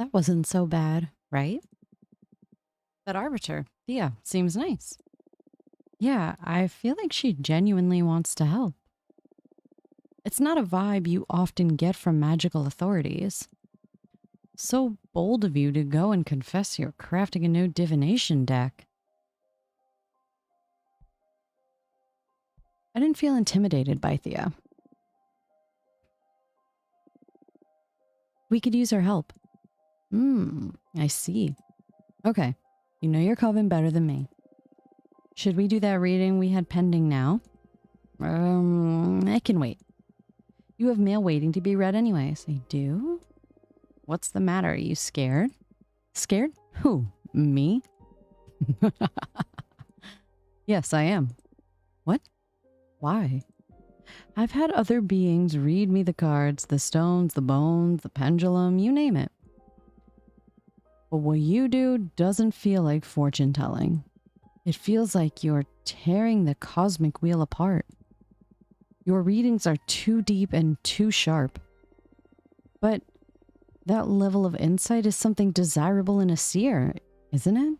That wasn't so bad, right? That arbiter, Thea, seems nice. Yeah, I feel like she genuinely wants to help. It's not a vibe you often get from magical authorities. So bold of you to go and confess you're crafting a new divination deck. I didn't feel intimidated by Thea. We could use her help. I see. Okay, you know your coven better than me. Should we do that reading we had pending now? I can wait. You have mail waiting to be read anyways. I do? What's the matter? Are you scared? Scared? Who? Me? Yes, I am. What? Why? I've had other beings read me the cards, the stones, the bones, the pendulum, you name it. But what you do doesn't feel like fortune telling. It feels like you're tearing the cosmic wheel apart. Your readings are too deep and too sharp. But that level of insight is something desirable in a seer, isn't it?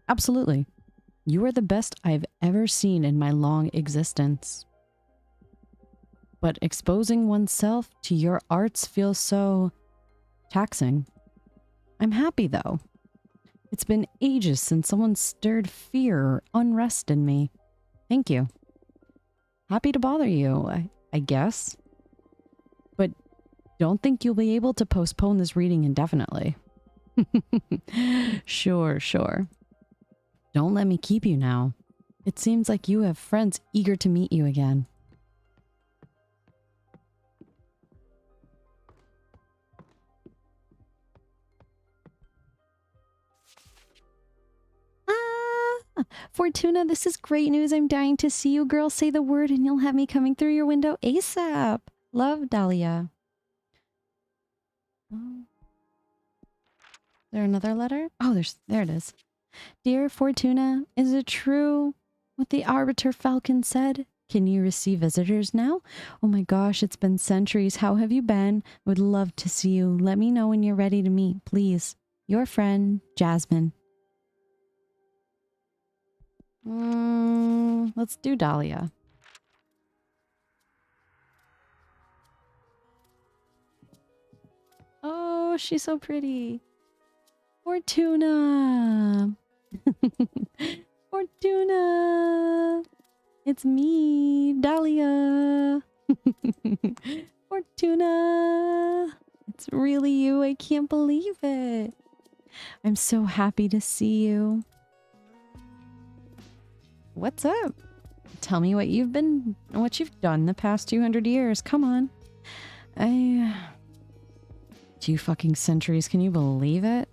Absolutely. You are the best I've ever seen in my long existence. But exposing oneself to your arts feels so taxing. I'm happy though. It's been ages since someone stirred fear or unrest in me. Thank you. Happy to bother you, I guess. But don't think you'll be able to postpone this reading indefinitely. Sure. Don't let me keep you now. It seems like you have friends eager to meet you again. Fortuna, this is great news. I'm dying to see you. Girl, say the word and you'll have me coming through your window ASAP. Love, Dahlia. Oh. Is there another letter? Oh, there it is. Dear Fortuna, is it true what the Arbiter Falcon said? Can you receive visitors now? Oh my gosh, it's been centuries. How have you been? Would love to see you. Let me know when you're ready to meet, please. Your friend, Jasmine. Let's do Dahlia. Oh, she's so pretty. Fortuna. Fortuna. It's me, Dahlia. Fortuna. It's really you. I can't believe it. I'm so happy to see you. What's up? Tell me what you've done the past 200 years. Come on. 2 fucking centuries. Can you believe it?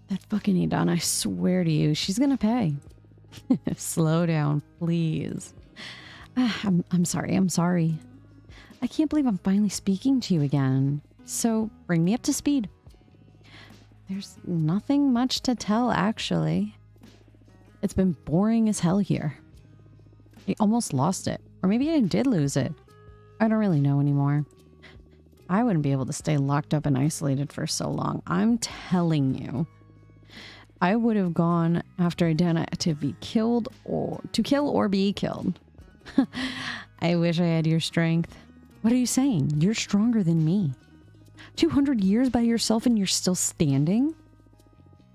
That fucking Edan, I swear to you, she's gonna pay. Slow down, please. I'm sorry. I can't believe I'm finally speaking to you again. So bring me up to speed. There's nothing much to tell, actually. It's been boring as hell here. I almost lost it. Or maybe I did lose it. I don't really know anymore. I wouldn't be able to stay locked up and isolated for so long. I'm telling you. I would have gone after Idana to be killed or to kill or be killed. I wish I had your strength. What are you saying? You're stronger than me. 200 years by yourself and you're still standing?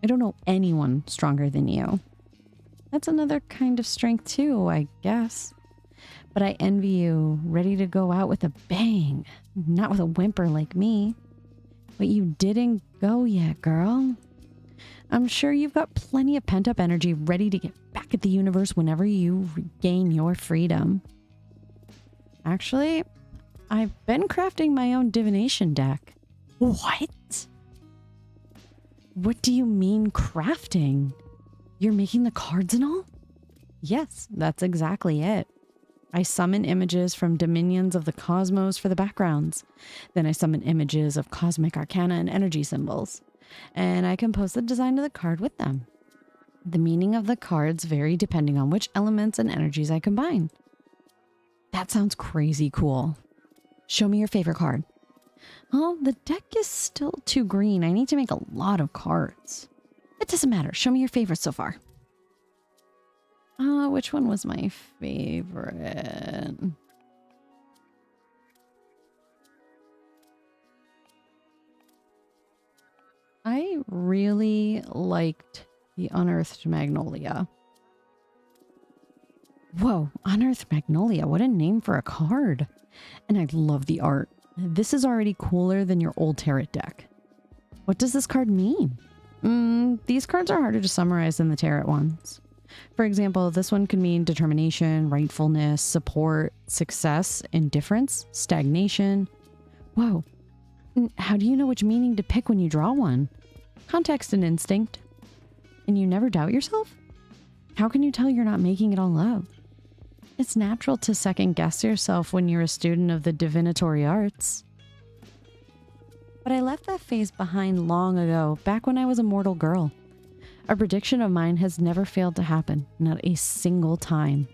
I don't know anyone stronger than you. That's another kind of strength too, I guess. But I envy you, ready to go out with a bang. Not with a whimper like me. But you didn't go yet, girl. I'm sure you've got plenty of pent-up energy ready to get back at the universe whenever you regain your freedom. Actually, I've been crafting my own divination deck. What? What do you mean crafting? You're making the cards and all? Yes, that's exactly it. I summon images from dominions of the cosmos for the backgrounds. Then I summon images of cosmic arcana and energy symbols. And I compose the design of the card with them. The meaning of the cards vary depending on which elements and energies I combine. That sounds crazy cool. Show me your favorite card. Oh, the deck is still too green. I need to make a lot of cards. It doesn't matter. Show me your favorites so far. Which one was my favorite? I really liked the Unearthed Magnolia. Whoa, Unearthed Magnolia. What a name for a card. And I love the art. This is already cooler than your old tarot deck. What does this card mean? These cards are harder to summarize than the tarot ones. For example, this one could mean determination, rightfulness, support, success, indifference, stagnation. Whoa. How do you know which meaning to pick when you draw one? Context and instinct. And you never doubt yourself? How can you tell you're not making it all up? It's natural to second guess yourself when you're a student of the divinatory arts. But I left that phase behind long ago, back when I was a mortal girl. A prediction of mine has never failed to happen, not a single time.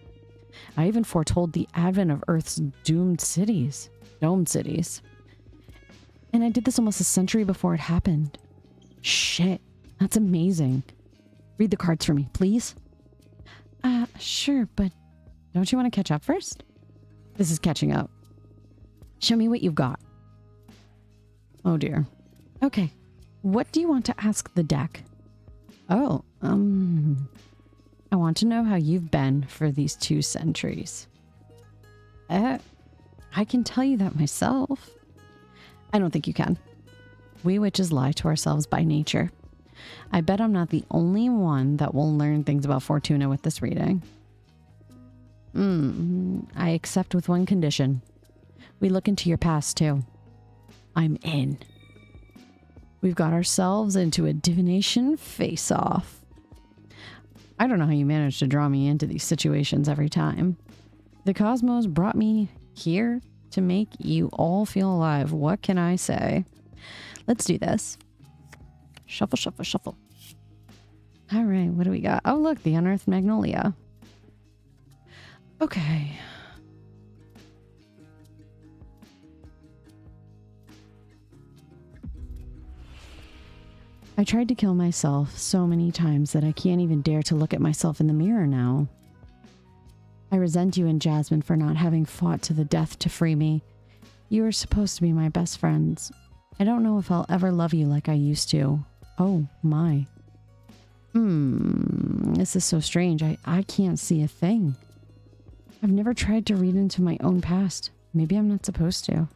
I even foretold the advent of Earth's domed cities. And I did this almost a century before it happened. Shit, that's amazing. Read the cards for me, please. Sure, but don't you want to catch up first? This is catching up. Show me what you've got. Oh dear. Okay, what do you want to ask the deck? Oh, I want to know how you've been for these 2 centuries. I can tell you that myself. I don't think you can. We witches lie to ourselves by nature. I bet I'm not the only one that will learn things about Fortuna with this reading. I accept with one condition. We look into your past too. I'm in. We've got ourselves into a divination face-off. I don't know how you manage to draw me into these situations every time. The cosmos brought me here to make you all feel alive. What can I say? Let's do this. Shuffle, shuffle, shuffle. All right, what do we got? Oh, look, the Unearthed Magnolia. Okay. I tried to kill myself so many times that I can't even dare to look at myself in the mirror now. I resent you and Jasmine for not having fought to the death to free me. You were supposed to be my best friends. I don't know if I'll ever love you like I used to. Oh my. This is so strange. I can't see a thing. I've never tried to read into my own past. Maybe I'm not supposed to.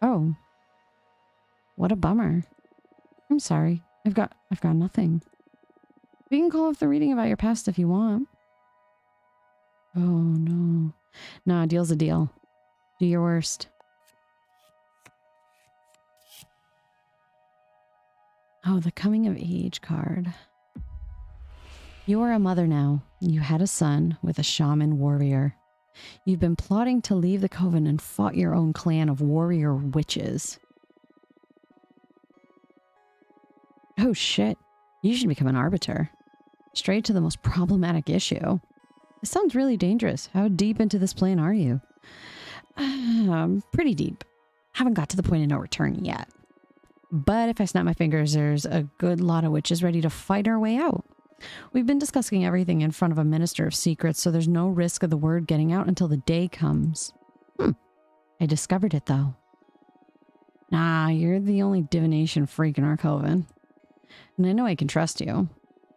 Oh. What a bummer. I'm sorry. I've got nothing. We can call off the reading about your past if you want. Oh no. Nah, deal's a deal. Do your worst. Oh, the coming of age card. You are a mother now. You had a son with a shaman warrior. You've been plotting to leave the coven and fought your own clan of warrior witches. Oh shit. You should become an arbiter. Straight to the most problematic issue. This sounds really dangerous. How deep into this plan are you? Pretty deep. Haven't got to the point of no return yet. But if I snap my fingers, there's a good lot of witches ready to fight our way out. We've been discussing everything in front of a minister of secrets, so there's no risk of the word getting out until the day comes. I discovered it, though. Nah, you're the only divination freak in our coven. And I know I can trust you.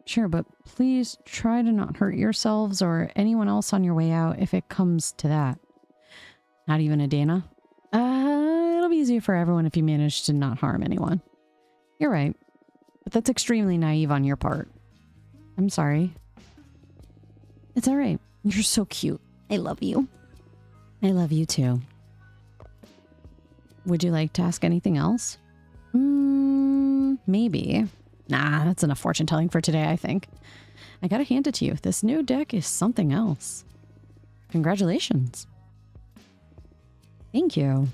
Sure, but please try to not hurt yourselves or anyone else on your way out if it comes to that. Not even Adana? It'll be easier for everyone if you manage to not harm anyone. You're right, but that's extremely naive on your part. I'm sorry. It's all right. You're so cute. I love you. I love you too. Would you like to ask anything else? Maybe. Nah, that's enough fortune telling for today, I think. I gotta hand it to you. This new deck is something else. Congratulations. Thank you.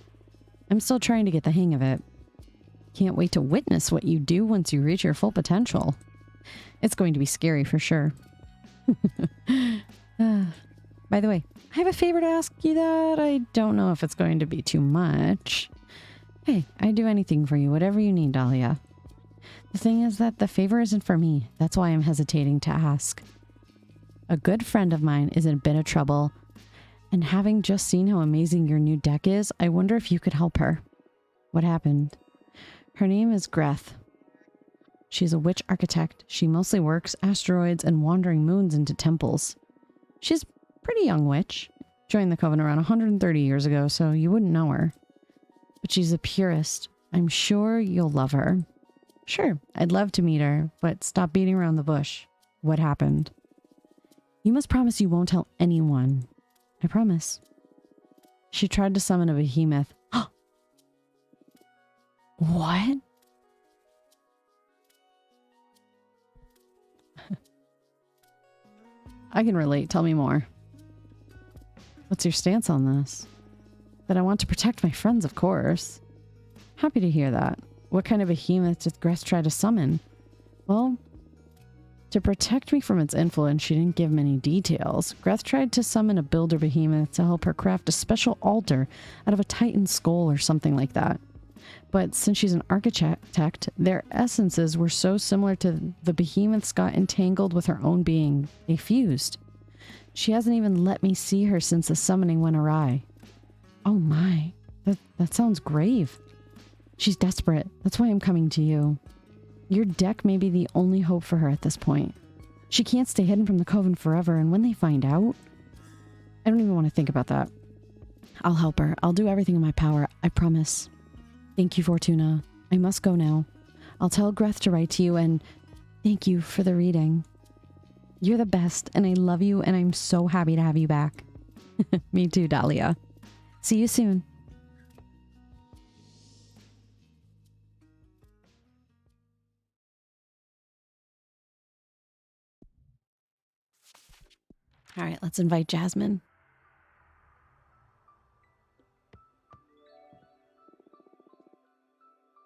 I'm still trying to get the hang of it. Can't wait to witness what you do once you reach your full potential. It's going to be scary for sure. By the way, I have a favor to ask you that I don't know if it's going to be too much. Okay, I'd do anything for you, whatever you need, Dahlia. The thing is that the favor isn't for me. That's why I'm hesitating to ask. A good friend of mine is in a bit of trouble, and having just seen how amazing your new deck is, I wonder if you could help her. What happened? Her name is Greth. She's a witch architect. She mostly works asteroids and wandering moons into temples. She's a pretty young witch. Joined the Coven around 130 years ago, so you wouldn't know her. But she's a purist. I'm sure you'll love her. Sure, I'd love to meet her, but stop beating around the bush. What happened? You must promise you won't tell anyone. I promise. She tried to summon a behemoth. What? I can relate. Tell me more. What's your stance on this? That I want to protect my friends, of course. Happy to hear that. What kind of behemoth did Greth try to summon? Well, to protect me from its influence, she didn't give many details. Greth tried to summon a builder behemoth to help her craft a special altar out of a titan skull or something like that. But since she's an architect, their essences were so similar to the behemoths got entangled with her own being. They fused. She hasn't even let me see her since the summoning went awry. Oh my, that sounds grave. She's desperate. That's why I'm coming to you. Your deck may be the only hope for her at this point. She can't stay hidden from the Coven forever, and when they find out... I don't even want to think about that. I'll help her. I'll do everything in my power. I promise. Thank you, Fortuna. I must go now. I'll tell Greth to write to you, and thank you for the reading. You're the best, and I love you, and I'm so happy to have you back. Me too, Dahlia. See you soon. All right, let's invite Jasmine.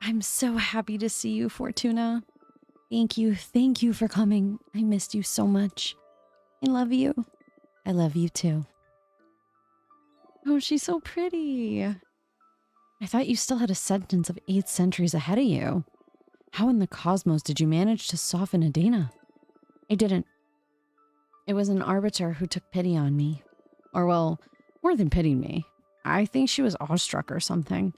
I'm so happy to see you, Fortuna. Thank you. Thank you for coming. I missed you so much. I love you. I love you too. Oh, she's so pretty. I thought you still had a sentence of 8 centuries ahead of you. How in the cosmos did you manage to soften Adena? I didn't. It was an arbiter who took pity on me. Or, well, more than pitied me. I think she was awestruck or something.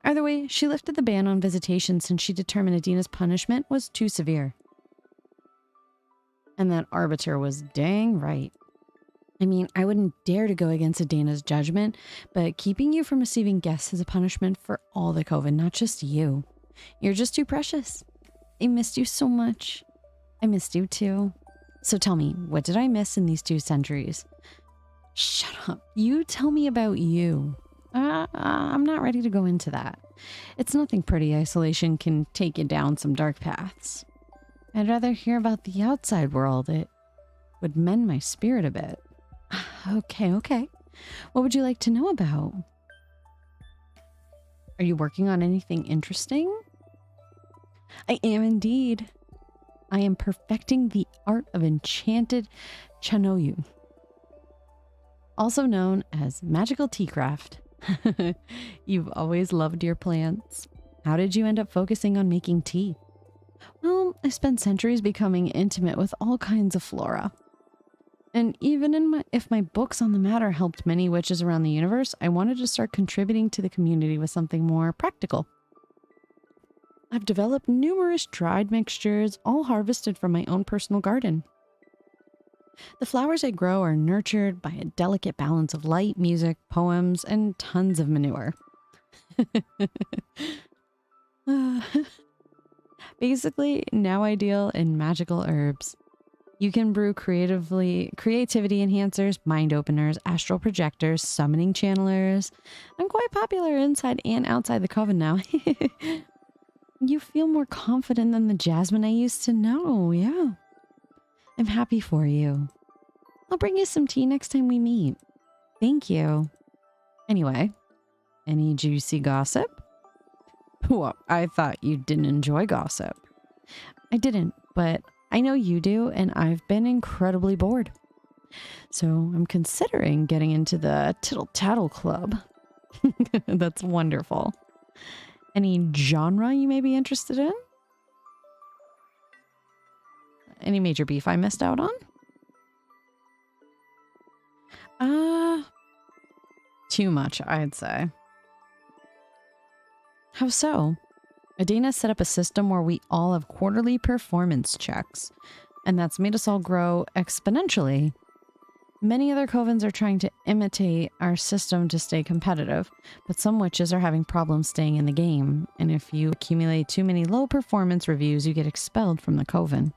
Either way, she lifted the ban on visitation since she determined Adena's punishment was too severe. And that arbiter was dang right. I mean, I wouldn't dare to go against Adena's judgment, but keeping you from receiving guests is a punishment for all the Coven, not just you. You're just too precious. I missed you so much. I missed you too. So tell me, what did I miss in these 2 centuries? Shut up. You tell me about you. I'm not ready to go into that. It's nothing pretty. Isolation can take you down some dark paths. I'd rather hear about the outside world. It would mend my spirit a bit. Okay. What would you like to know about? Are you working on anything interesting? I am indeed. I am perfecting the art of enchanted chanoyu, also known as magical tea craft. You've always loved your plants. How did you end up focusing on making tea? Well, I spent centuries becoming intimate with all kinds of flora. And even if my books on the matter helped many witches around the universe, I wanted to start contributing to the community with something more practical. I've developed numerous dried mixtures, all harvested from my own personal garden. The flowers I grow are nurtured by a delicate balance of light, music, poems, and tons of manure. Basically, now I deal in magical herbs. You can brew creativity enhancers, mind openers, astral projectors, summoning channelers. I'm quite popular inside and outside the Coven now. You feel more confident than the Jasmine I used to know, yeah. I'm happy for you. I'll bring you some tea next time we meet. Thank you. Anyway, any juicy gossip? Well, I thought you didn't enjoy gossip. I didn't, but I know you do, and I've been incredibly bored. So I'm considering getting into the Tittle Tattle Club. That's wonderful. Any genre you may be interested in? Any major beef I missed out on? Too much, I'd say. How so? Adina set up a system where we all have quarterly performance checks, and that's made us all grow exponentially. Many other covens are trying to imitate our system to stay competitive, but some witches are having problems staying in the game, and if you accumulate too many low performance reviews, you get expelled from the coven.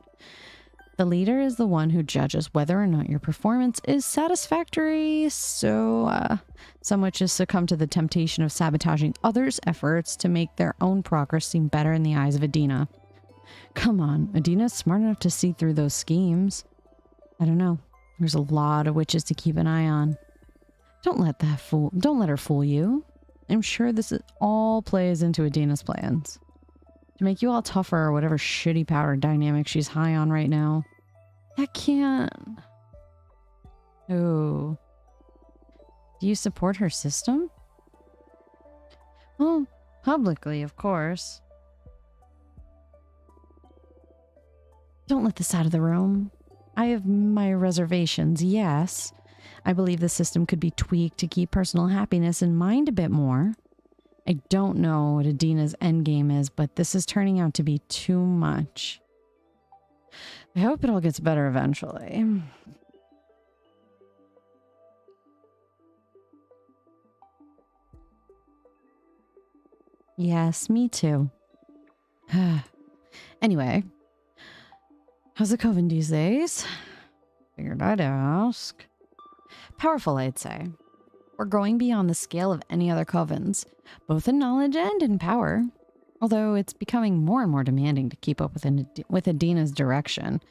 The leader is the one who judges whether or not your performance is satisfactory, so some witches succumb to the temptation of sabotaging others' efforts to make their own progress seem better in the eyes of Adina. Come on, Adina's smart enough to see through those schemes. I don't know. There's a lot of witches to keep an eye on. Don't let her fool you. I'm sure all plays into Adina's plans. To make you all tougher or whatever shitty power dynamic she's high on right now. That can't... Oh. Do you support her system? Well, publicly, of course. Don't let this out of the room. I have my reservations, yes. I believe the system could be tweaked to keep personal happiness in mind a bit more. I don't know what Adina's endgame is, but this is turning out to be too much. I hope it all gets better eventually. Yes, me too. Anyway, how's the coven these days? Figured I'd ask. Powerful, I'd say. We're growing beyond the scale of any other covens, both in knowledge and in power. Although it's becoming more and more demanding to keep up with Adina's direction.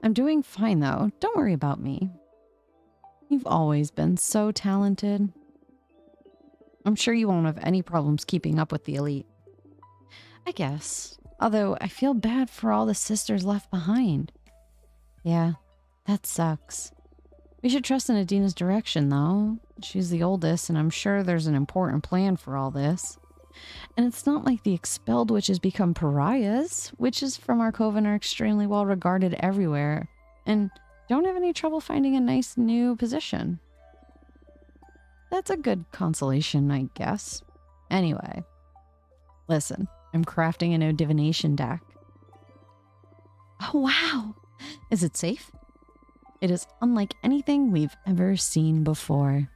I'm doing fine, though. Don't worry about me. You've always been so talented. I'm sure you won't have any problems keeping up with the elite. I guess. Although I feel bad for all the sisters left behind. Yeah, that sucks. We should trust in Adina's direction, though. She's the oldest, and I'm sure there's an important plan for all this. And it's not like the expelled witches become pariahs. Witches from our coven are extremely well regarded everywhere, and don't have any trouble finding a nice new position. That's a good consolation, I guess. Anyway, listen, I'm crafting a new divination deck. Oh, wow! Is it safe? It is unlike anything we've ever seen before.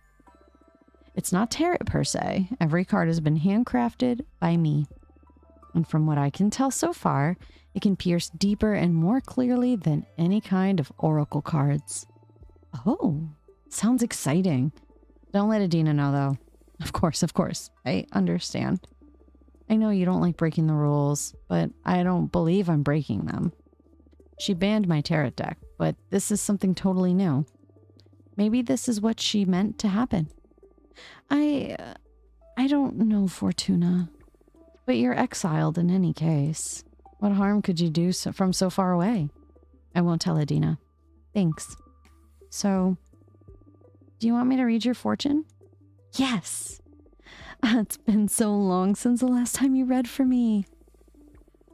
It's not tarot per se. Every card has been handcrafted by me. And from what I can tell so far, it can pierce deeper and more clearly than any kind of oracle cards. Oh, sounds exciting. Don't let Adina know, though. Of course. I understand. I know you don't like breaking the rules, but I don't believe I'm breaking them. She banned my tarot deck, but this is something totally new. Maybe this is what she meant to happen. I don't know, Fortuna. But you're exiled in any case. What harm could you do from so far away? I won't tell Adina. Thanks. So, do you want me to read your fortune? Yes! It's been so long since the last time you read for me.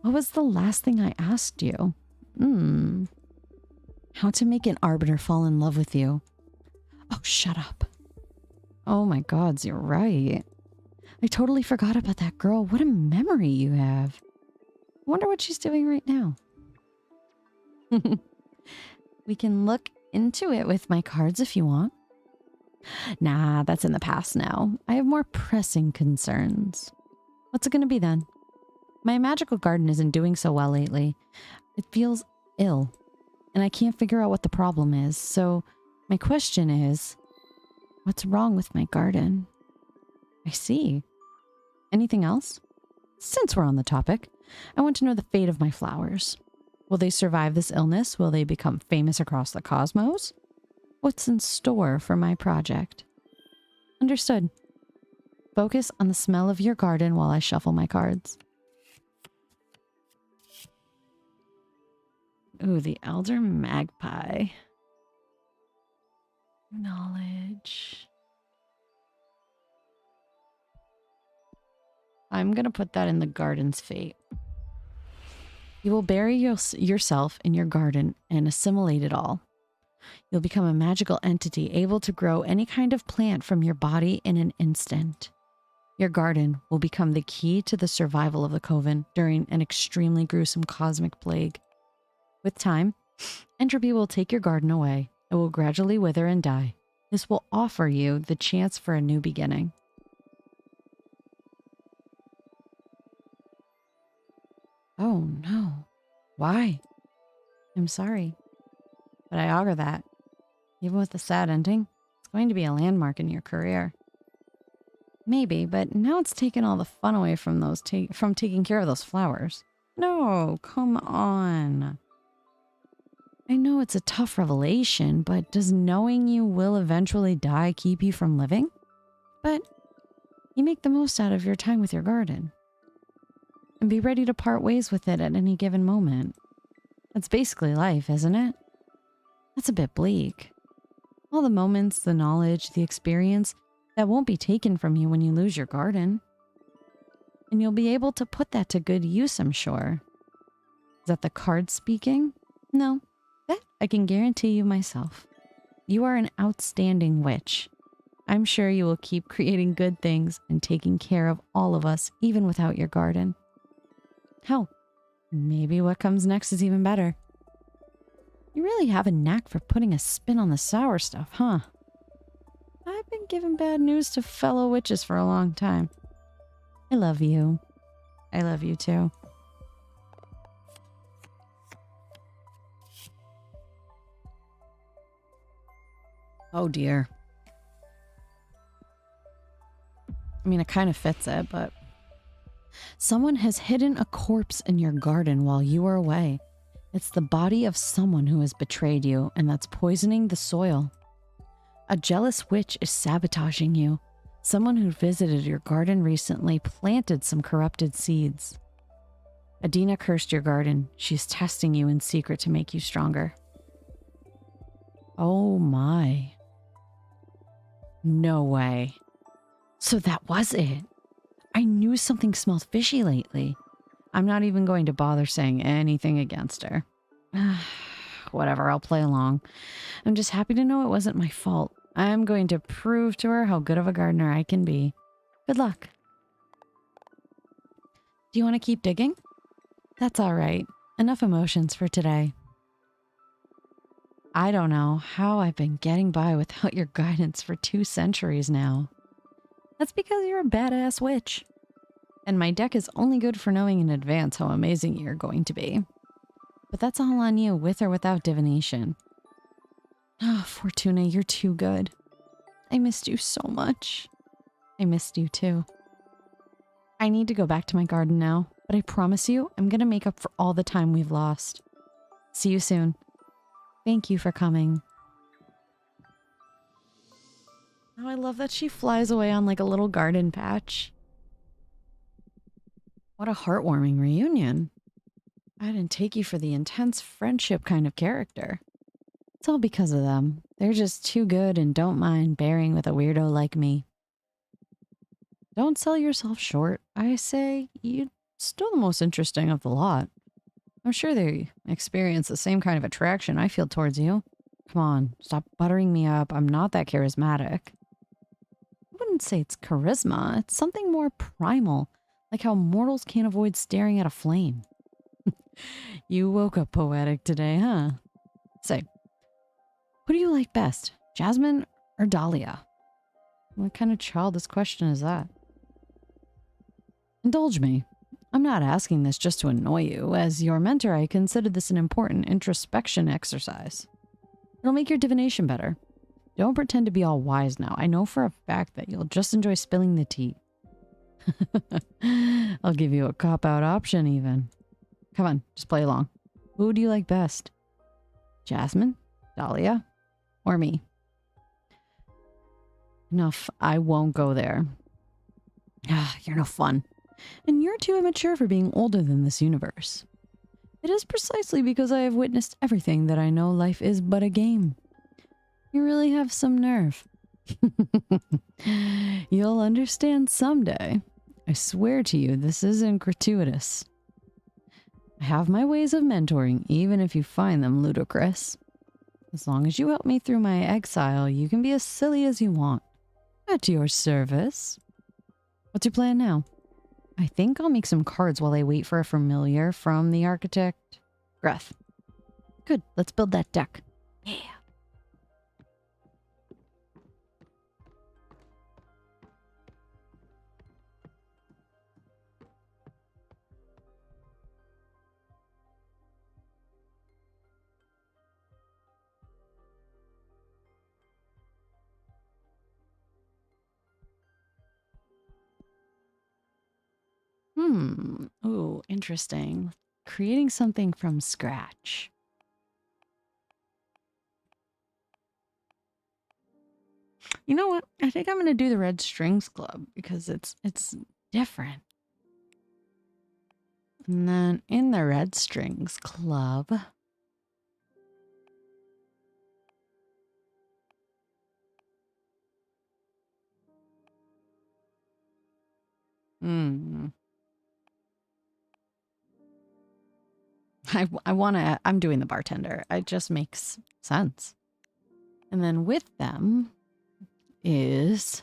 What was the last thing I asked you? How to make an arbiter fall in love with you. Oh, shut up. Oh my gods, you're right. I totally forgot about that girl. What a memory you have. I wonder what she's doing right now. We can look into it with my cards if you want. Nah, that's in the past now. I have more pressing concerns. What's it gonna be then? My magical garden isn't doing so well lately. It feels ill, and I can't figure out what the problem is. So my question is, what's wrong with my garden? I see. Anything else? Since we're on the topic, I want to know the fate of my flowers. Will they survive this illness? Will they become famous across the cosmos? What's in store for my project? Understood. Focus on the smell of your garden while I shuffle my cards. Ooh, the Elder Magpie. Knowledge. I'm going to put that in the garden's fate. You will bury yourself in your garden and assimilate it all. You'll become a magical entity able to grow any kind of plant from your body in an instant. Your garden will become the key to the survival of the Coven during an extremely gruesome cosmic plague. With time, entropy will take your garden away. It will gradually wither and die. This will offer you the chance for a new beginning. Oh no. Why? I'm sorry. But I augur that, even with the sad ending, it's going to be a landmark in your career. Maybe, but now it's taken all the fun away from from taking care of those flowers. No, come on. I know it's a tough revelation, but does knowing you will eventually die keep you from living? But you make the most out of your time with your garden. And be ready to part ways with it at any given moment. That's basically life, isn't it? That's a bit bleak. All the moments, the knowledge, the experience that won't be taken from you when you lose your garden. And you'll be able to put that to good use, I'm sure. Is that the card speaking? No, that I can guarantee you myself. You are an outstanding witch. I'm sure you will keep creating good things and taking care of all of us, even without your garden. Hell, maybe what comes next is even better. You really have a knack for putting a spin on the sour stuff, huh? I've been giving bad news to fellow witches for a long time. I love you. I love you too. Oh dear. I mean, it kind of fits it, but... Someone has hidden a corpse in your garden while you were away. It's the body of someone who has betrayed you, and that's poisoning the soil. A jealous witch is sabotaging you. Someone who visited your garden recently planted some corrupted seeds. Adina cursed your garden. She's testing you in secret to make you stronger. Oh my. No way. So that was it. I knew something smelled fishy lately. I'm not even going to bother saying anything against her. Whatever, I'll play along. I'm just happy to know it wasn't my fault. I'm going to prove to her how good of a gardener I can be. Good luck. Do you want to keep digging? That's all right. Enough emotions for today. I don't know how I've been getting by without your guidance for 2 centuries now. That's because you're a badass witch. And my deck is only good for knowing in advance how amazing you're going to be. But that's all on you, with or without divination. Ah, Fortuna, you're too good. I missed you so much. I missed you too. I need to go back to my garden now, but I promise you, I'm going to make up for all the time we've lost. See you soon. Thank you for coming. Oh, I love that she flies away on like a little garden patch. What a heartwarming reunion. I didn't take you for the intense friendship kind of character. It's all because of them. They're just too good and don't mind bearing with a weirdo like me. Don't sell yourself short. I say you're still the most interesting of the lot. I'm sure they experience the same kind of attraction I feel towards you. Come on, stop buttering me up. I'm not that charismatic. I wouldn't say it's charisma. It's something more primal, like how mortals can't avoid staring at a flame. You woke up poetic today, huh? Say, who do you like best, Jasmine or Dahlia? What kind of childish question is that? Indulge me. I'm not asking this just to annoy you. As your mentor, I consider this an important introspection exercise. It'll make your divination better. Don't pretend to be all wise now. I know for a fact that you'll just enjoy spilling the tea. I'll give you a cop-out option even. Come on, just play along. Who do you like best? Jasmine? Dahlia? Or me? Enough, I won't go there. You're no fun. And you're too immature for being older than this universe. It is precisely because I have witnessed everything that I know life is but a game. You really have some nerve. You'll understand someday. I swear to you, this isn't gratuitous. I have my ways of mentoring, even if you find them ludicrous. As long as you help me through my exile, you can be as silly as you want. At your service. What's your plan now? I think I'll make some cards while I wait for a familiar from the architect. Greth. Good, let's build that deck. Yeah. Oh, interesting. Creating something from scratch. You know what? I think I'm going to do the Red Strings Club because it's different. And then in the Red Strings Club, I want to, I'm doing the bartender. It just makes sense. And then with them is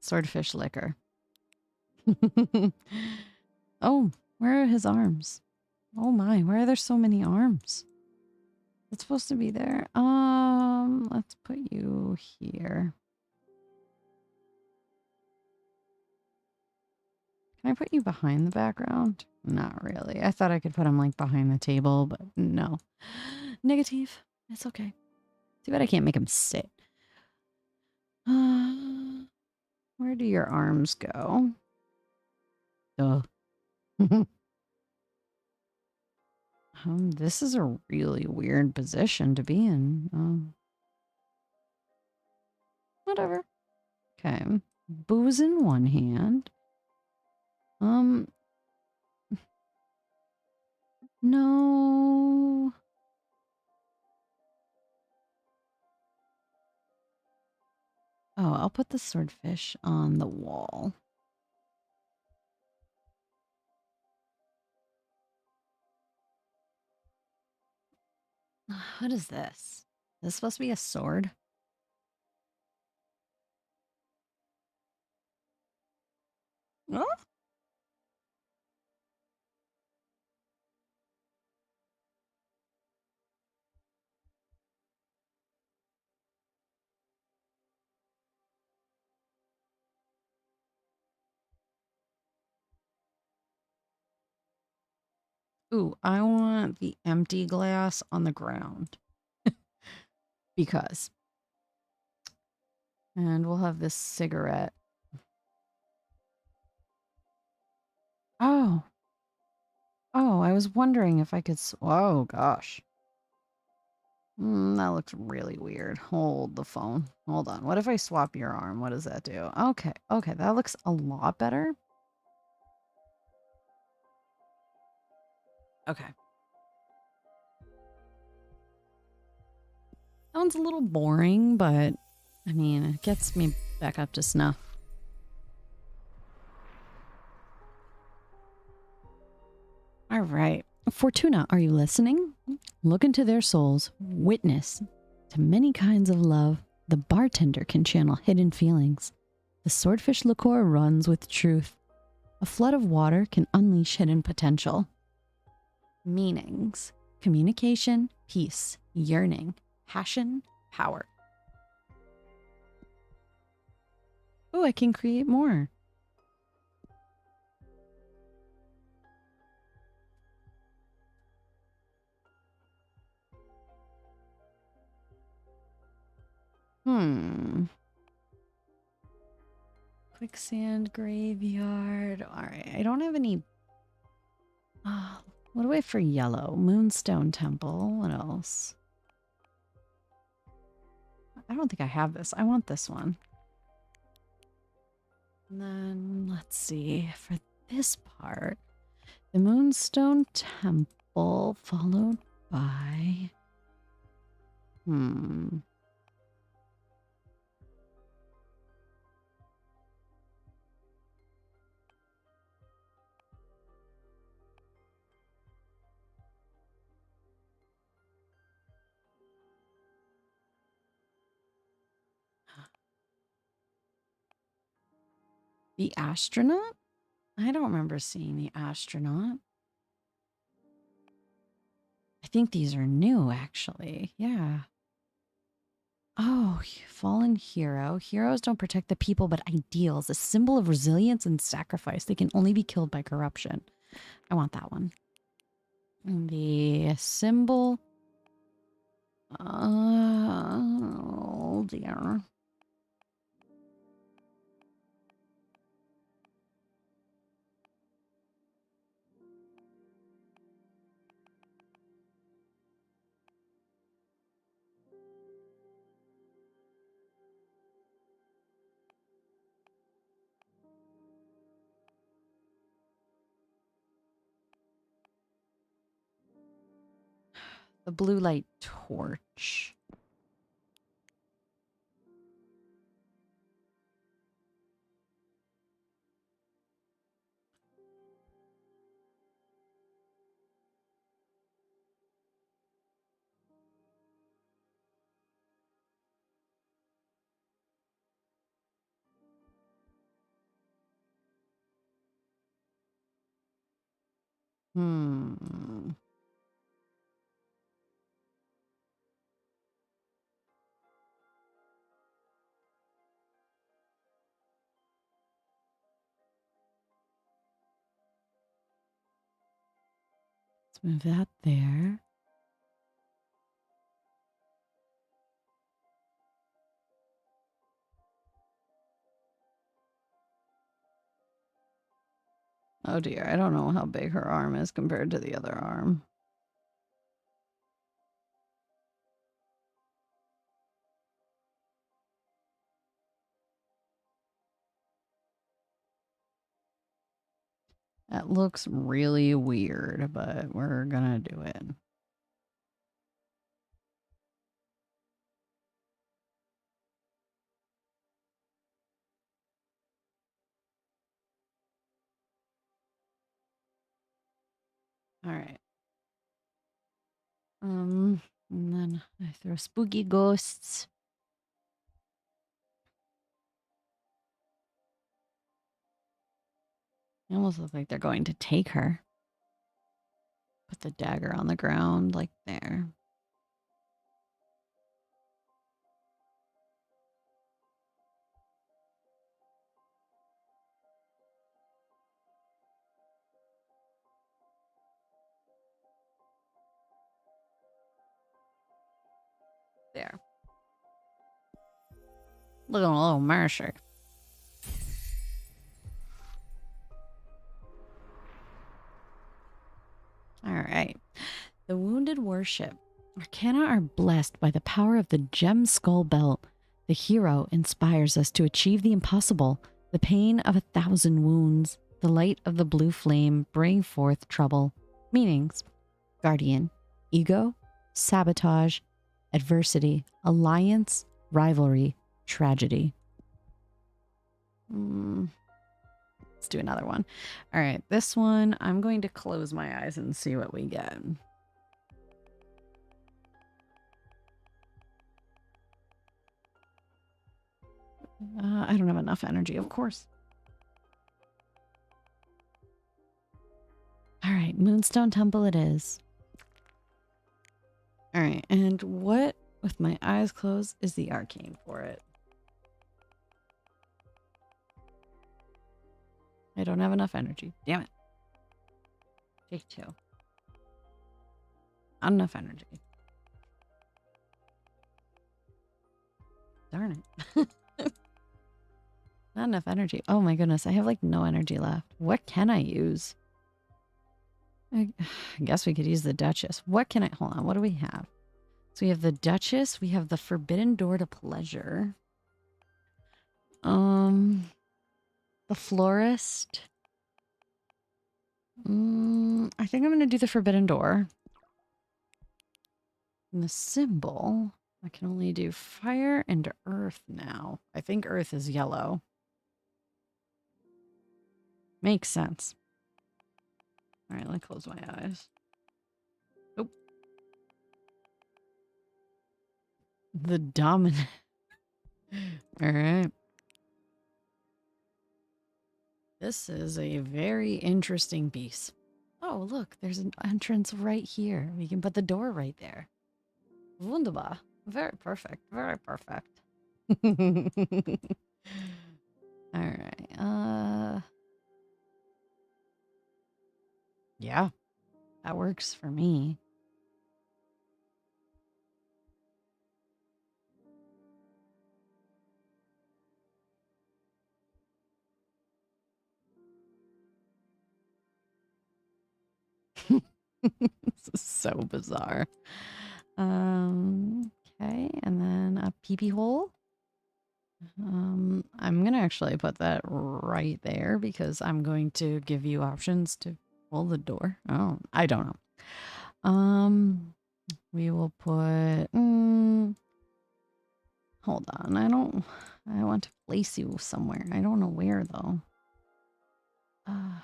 swordfish liquor. Oh, where are his arms? Oh my, why are there so many arms? It's supposed to be there. Let's put you here. Can I put you behind the background? Not really. I thought I could put him like behind the table, but no. Negative. It's okay. Too bad I can't make him sit. Where do your arms go? Duh. This is a really weird position to be in. Whatever. Okay. Booze in one hand. No. Oh, I'll put the swordfish on the wall. What is this? Is this supposed to be a sword? Huh? Ooh, I want the empty glass on the ground. Because. And we'll have this cigarette. Oh. Oh, I was wondering if I could... Oh, gosh. That looks really weird. Hold the phone. Hold on. What if I swap your arm? What does that do? Okay. Okay, that looks a lot better. Okay. Sounds a little boring, but I mean, it gets me back up to snuff. All right. Fortuna, are you listening? Look into their souls. Witness to many kinds of love. The bartender can channel hidden feelings. The swordfish liqueur runs with truth. A flood of water can unleash hidden potential. Meanings: communication, peace, yearning, passion, power. Oh, I can create more. Quicksand graveyard. All right, I don't have any. What do I have for yellow? Moonstone temple. What else? I don't think I have this. I want this one. And then let's see for this part. The Moonstone temple. apple followed by... The astronaut? I don't remember seeing the astronaut. I think these are new, actually. Yeah. Oh, fallen hero. Heroes don't protect the people, but ideals. A symbol of resilience and sacrifice. They can only be killed by corruption. I want that one. And the symbol. Oh, dear. The blue light torch. Hmm. Let's move that there. Oh dear, I don't know how big her arm is compared to the other arm. That looks really weird, but we're gonna do it. All right. And then I throw spooky ghosts. They almost look like they're going to take her. Put the dagger on the ground, like there. There. Look at a little mercer. All right. The wounded worship. Arcana are blessed by the power of the gem skull belt. The hero inspires us to achieve the impossible. The pain of 1,000 wounds. The light of the blue flame bring forth trouble. Meanings. Guardian. Ego. Sabotage. Adversity. Alliance. Rivalry. Tragedy. Let's do another one. All right, this one, I'm going to close my eyes and see what we get. I don't have enough energy, of course. All right, Moonstone Temple it is. All right, and what, with my eyes closed, is the arcane for it? I don't have enough energy. Damn it. Take 2. Not enough energy. Darn it. Not enough energy. Oh my goodness, I have like no energy left. What can I use? I guess we could use the Duchess. What can I... Hold on, what do we have? So we have the Duchess. We have the Forbidden Door to Pleasure. The Florist. I think I'm going to do the forbidden door. And the symbol, I can only do fire and earth now. I think earth is yellow. Makes sense. All right, let me close my eyes. Oh. The dominant. All right. This is a very interesting piece. Oh, look, there's an entrance right here. We can put the door right there. Wunderbar. Very perfect. Very perfect. All right. Yeah, that works for me. This is so bizarre. Okay, and then a pee-pee hole. I'm gonna actually put that right there because I'm going to give you options to pull the door. Oh, I don't know. We will put. Hold on. I want to place you somewhere. I don't know where though. Oh,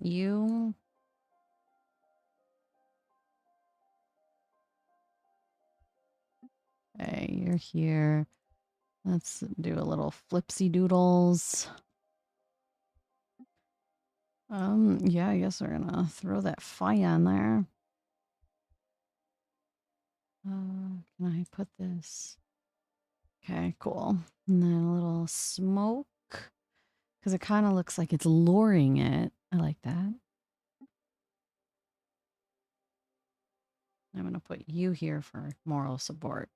you. Okay, you're here. Let's do a little flipsy doodles. Yeah, I guess we're gonna throw that fire in there. Can I put this? Okay, cool. And then a little smoke, because it kind of looks like it's luring it. I like that. I'm gonna put you here for moral support.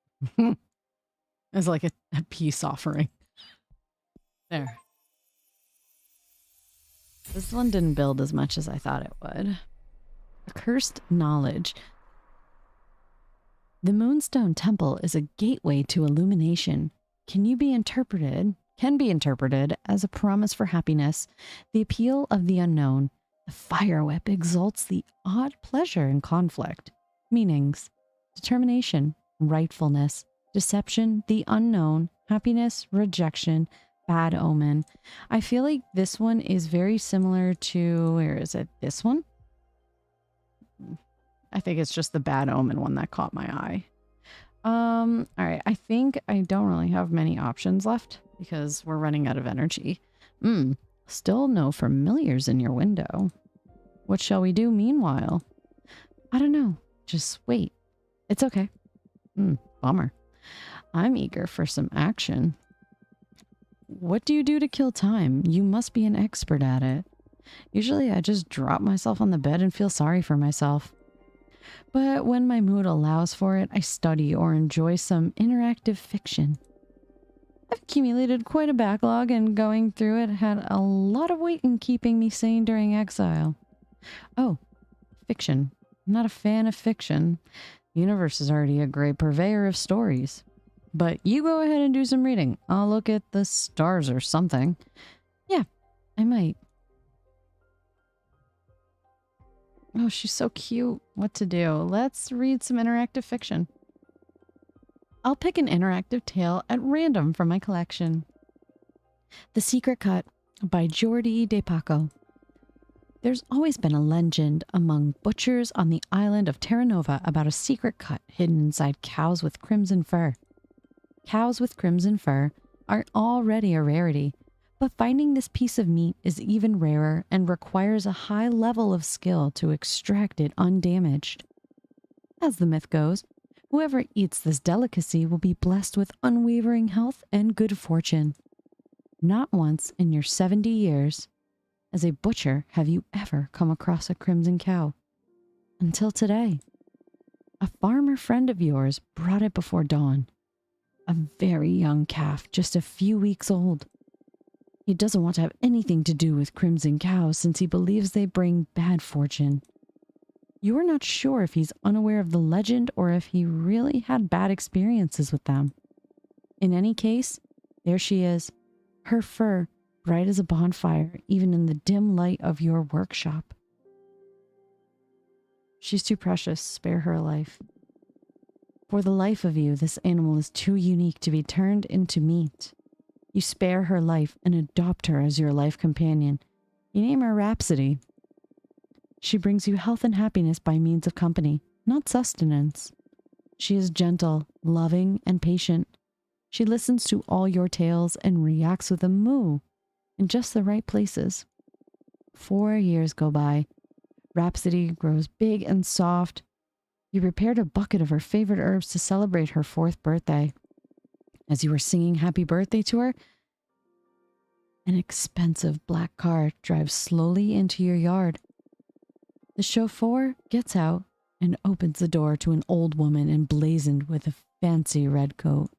As like a peace offering. There. This one didn't build as much as I thought it would. Accursed knowledge. The Moonstone Temple is a gateway to illumination. Can be interpreted as a promise for happiness, the appeal of the unknown. The fire whip exalts the odd pleasure in conflict. Meanings: determination, rightfulness, deception, the unknown, happiness, rejection, bad omen. I feel like this one is very similar to, where is it? This one? I think it's just the bad omen one that caught my eye. All right. I think I don't really have many options left because we're running out of energy. Still no familiars in your window. What shall we do meanwhile? I don't know. Just wait. It's okay. Bummer. I'm eager for some action. What do you do to kill time? You must be an expert at it. Usually I just drop myself on the bed and feel sorry for myself. But when my mood allows for it, I study or enjoy some interactive fiction. I've accumulated quite a backlog, and going through it had a lot of weight in keeping me sane during exile. Oh, fiction. I'm not a fan of fiction. The universe is already a great purveyor of stories. But you go ahead and do some reading. I'll look at the stars or something. Yeah, I might. Oh, she's so cute. What to do? Let's read some interactive fiction. I'll pick an interactive tale at random from my collection. The Secret Cut by Jordi De Paco. There's always been a legend among butchers on the island of Terra Nova about a secret cut hidden inside cows with crimson fur. Cows with crimson fur are already a rarity, but finding this piece of meat is even rarer and requires a high level of skill to extract it undamaged. As the myth goes, whoever eats this delicacy will be blessed with unwavering health and good fortune. Not once in your 70 years as a butcher have you ever come across a crimson cow. Until today. A farmer friend of yours brought it before dawn. A very young calf, just a few weeks old. He doesn't want to have anything to do with crimson cows since he believes they bring bad fortune. You are not sure if he's unaware of the legend or if he really had bad experiences with them. In any case, there she is, her fur bright as a bonfire, even in the dim light of your workshop. She's too precious, spare her a life. For the life of you, this animal is too unique to be turned into meat. You spare her life and adopt her as your life companion. You name her Rhapsody. She brings you health and happiness by means of company, not sustenance. She is gentle, loving, and patient. She listens to all your tales and reacts with a moo in just the right places. 4 years go by. Rhapsody grows big and soft. You prepared a bucket of her favorite herbs to celebrate her 4th birthday. As you were singing happy birthday to her, an expensive black car drives slowly into your yard. The chauffeur gets out and opens the door to an old woman emblazoned with a fancy red coat.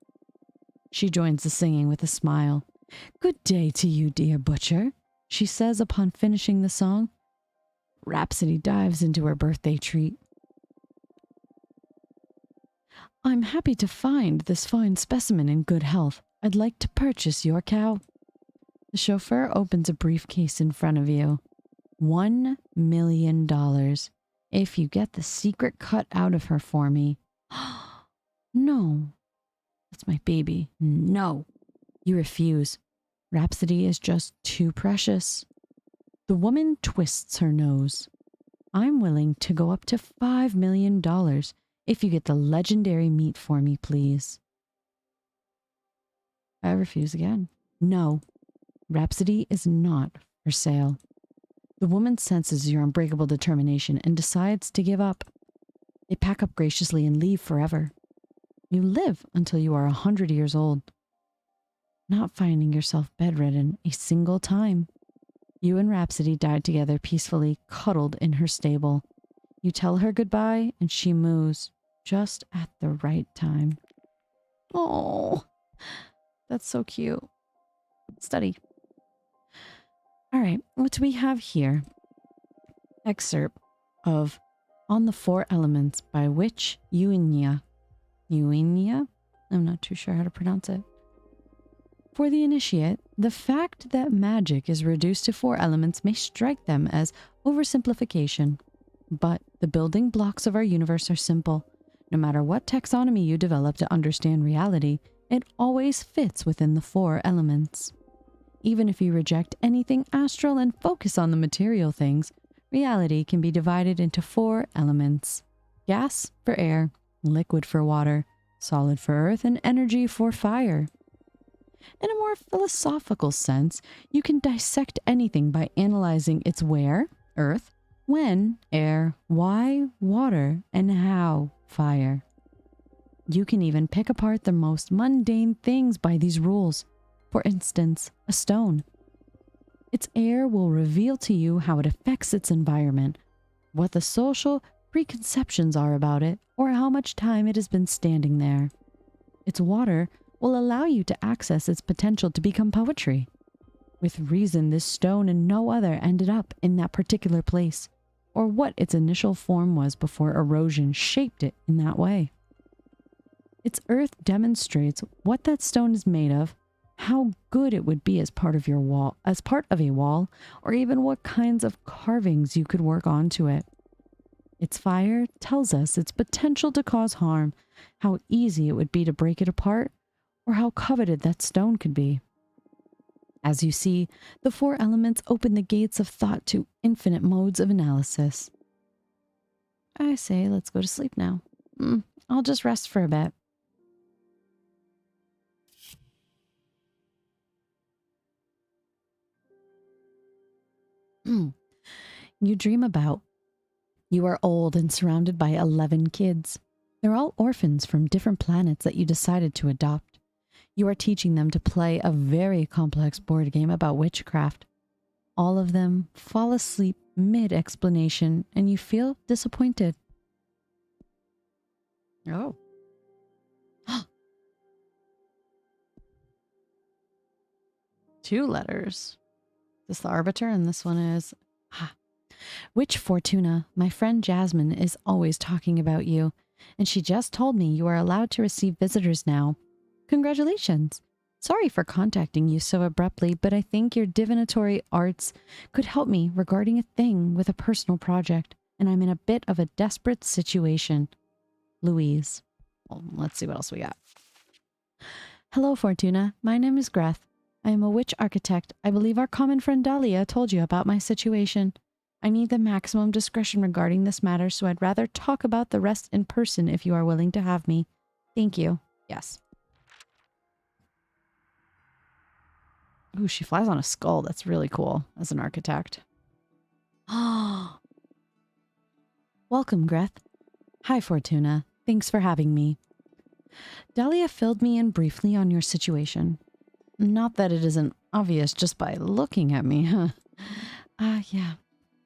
She joins the singing with a smile. "Good day to you, dear butcher," she says upon finishing the song. Rhapsody dives into her birthday treat. "I'm happy to find this fine specimen in good health. I'd like to purchase your cow." The chauffeur opens a briefcase in front of you. $1 million if you get the secret cut out of her for me. No, that's my baby. No. You refuse. Rhapsody is just too precious. The woman twists her nose. "I'm willing to go up to $5 million if you get the legendary meat for me, please." I refuse again. No, Rhapsody is not for sale. The woman senses your unbreakable determination and decides to give up. They pack up graciously and leave forever. You live until you are 100 years old, not finding yourself bedridden a single time. You and Rhapsody died together peacefully, cuddled in her stable. You tell her goodbye and she moos just at the right time. Oh, that's so cute. Study. All right, what do we have here? Excerpt of On the Four Elements by Witch Uinia. Uinia? I'm not too sure how to pronounce it. For the initiate, the fact that magic is reduced to 4 elements may strike them as oversimplification. But the building blocks of our universe are simple. No matter what taxonomy you develop to understand reality, it always fits within the 4 elements. Even if you reject anything astral and focus on the material things, reality can be divided into 4 elements: gas for air, liquid for water, solid for earth, and energy for fire. In a more philosophical sense, you can dissect anything by analyzing its where, earth, when, air, why, water, and how, fire. You can even pick apart the most mundane things by these rules. For instance, a stone. Its air will reveal to you how it affects its environment, what the social preconceptions are about it, or how much time it has been standing there. Its water will allow you to access its potential to become poetry. With reason, this stone and no other ended up in that particular place, or what its initial form was before erosion shaped it in that way. Its earth demonstrates what that stone is made of, how good it would be as part of a wall, or even what kinds of carvings you could work onto it. Its fire tells us its potential to cause harm, how easy it would be to break it apart, or how coveted that stone could be. As you see, the 4 elements open the gates of thought to infinite modes of analysis. I say, let's go to sleep now. I'll just rest for a bit. You dream about. You are old and surrounded by 11 kids. They're all orphans from different planets that you decided to adopt. You are teaching them to play a very complex board game about witchcraft. All of them fall asleep mid-explanation and you feel disappointed. Oh. 2 letters. This is the arbiter, and this one is... Witch Fortuna, my friend Jasmine is always talking about you, and she just told me you are allowed to receive visitors now. Congratulations. Sorry for contacting you so abruptly, but I think your divinatory arts could help me regarding a thing with a personal project, and I'm in a bit of a desperate situation. Louise. Well, let's see what else we got. Hello, Fortuna. My name is Greth. I am a witch architect. I believe our common friend Dahlia told you about my situation. I need the maximum discretion regarding this matter, so I'd rather talk about the rest in person if you are willing to have me. Thank you. Yes. Ooh, she flies on a skull. That's really cool as an architect. Welcome, Greth. Hi, Fortuna. Thanks for having me. Dahlia filled me in briefly on your situation. Not that it isn't obvious just by looking at me, huh? Yeah.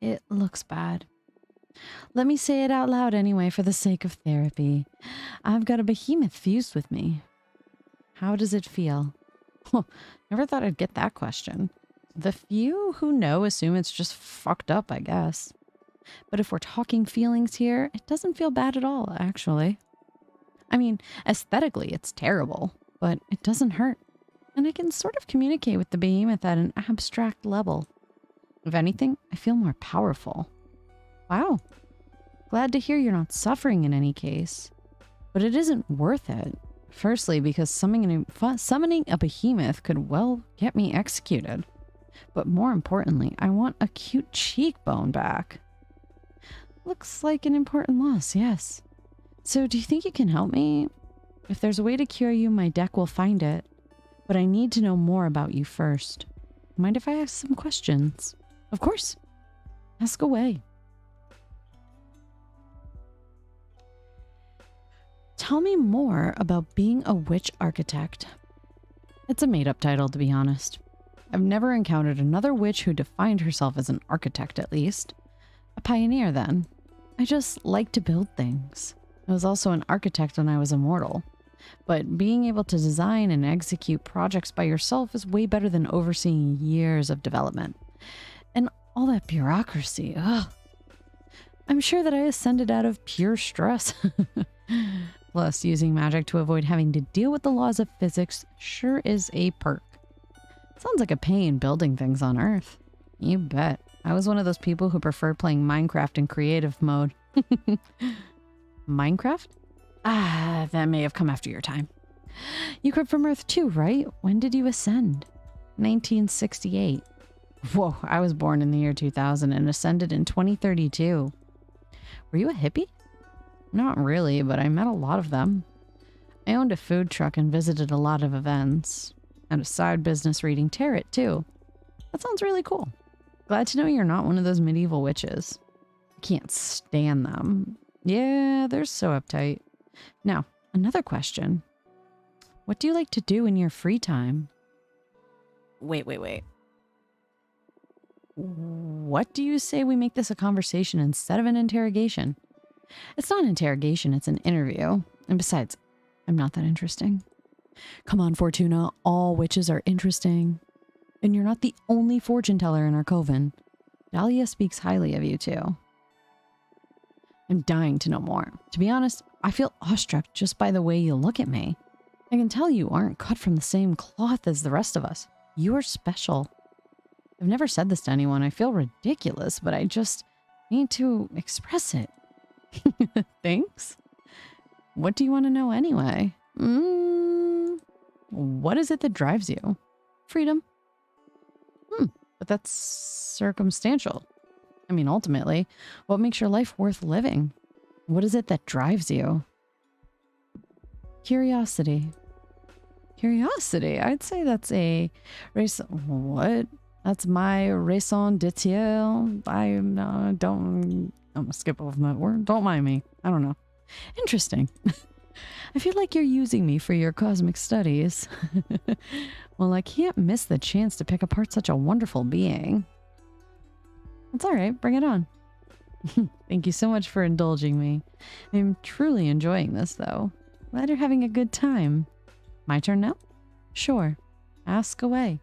It looks bad. Let me say it out loud anyway for the sake of therapy. I've got a behemoth fused with me. How does it feel? Never thought I'd get that question. The few who know assume it's just fucked up, I guess. But if we're talking feelings here, it doesn't feel bad at all, actually. I mean, aesthetically, it's terrible, but it doesn't hurt. And I can sort of communicate with the behemoth at an abstract level. If anything, I feel more powerful. Wow. Glad to hear you're not suffering in any case. But it isn't worth it. Firstly, because summoning a behemoth could well get me executed. But more importantly, I want a cute cheekbone back. Looks like an important loss, yes. So do you think you can help me? If there's a way to cure you, my deck will find it. But I need to know more about you first. Mind if I ask some questions? Of course. Ask away. Tell me more about being a witch architect. It's a made-up title, to be honest. I've never encountered another witch who defined herself as an architect, at least. A pioneer, then. I just like to build things. I was also an architect when I was immortal. But being able to design and execute projects by yourself is way better than overseeing years of development. And all that bureaucracy, ugh. I'm sure that I ascended out of pure stress. Plus, using magic to avoid having to deal with the laws of physics sure is a perk. Sounds like a pain building things on Earth. You bet. I was one of those people who preferred playing Minecraft in creative mode. Minecraft? That may have come after your time. You come from Earth too, right? When did you ascend? 1968. Whoa, I was born in the year 2000 and ascended in 2032. Were you a hippie? Not really, but I met a lot of them. I owned a food truck and visited a lot of events. And a side business reading tarot, too. That sounds really cool. Glad to know you're not one of those medieval witches. I can't stand them. Yeah, they're so uptight. Now, another question. What do you like to do in your free time? Wait. What do you say we make this a conversation instead of an interrogation? It's not an interrogation, it's an interview. And besides, I'm not that interesting. Come on, Fortuna, all witches are interesting. And you're not the only fortune teller in our coven. Dahlia speaks highly of you, too. I'm dying to know more. To be honest, I feel awestruck just by the way you look at me. I can tell you aren't cut from the same cloth as the rest of us. You are special. I've never said this to anyone. I feel ridiculous, but I just need to express it. Thanks. What do you want to know anyway? What is it that drives you? Freedom. But that's circumstantial. I mean, ultimately, what makes your life worth living? What is it that drives you? Curiosity. Curiosity? I'd say that's a what? That's my raison d'etre. I'm gonna skip over that word. Don't mind me. I don't know. Interesting. I feel like you're using me for your cosmic studies. Well, I can't miss the chance to pick apart such a wonderful being. It's all right. Bring it on. Thank you so much for indulging me. I'm truly enjoying this, though. Glad you're having a good time. My turn now? Sure. Ask away.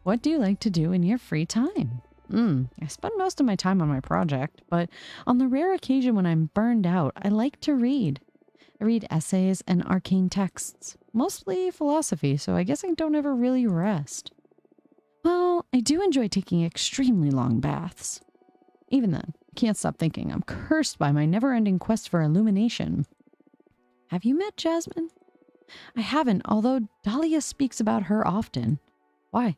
What do you like to do in your free time? I spend most of my time on my project, but on the rare occasion when I'm burned out, I like to read. I read essays and arcane texts, mostly philosophy, so I guess I don't ever really rest. Well, I do enjoy taking extremely long baths. Even then, I can't stop thinking I'm cursed by my never-ending quest for illumination. Have you met Jasmine? I haven't, although Dahlia speaks about her often. Why?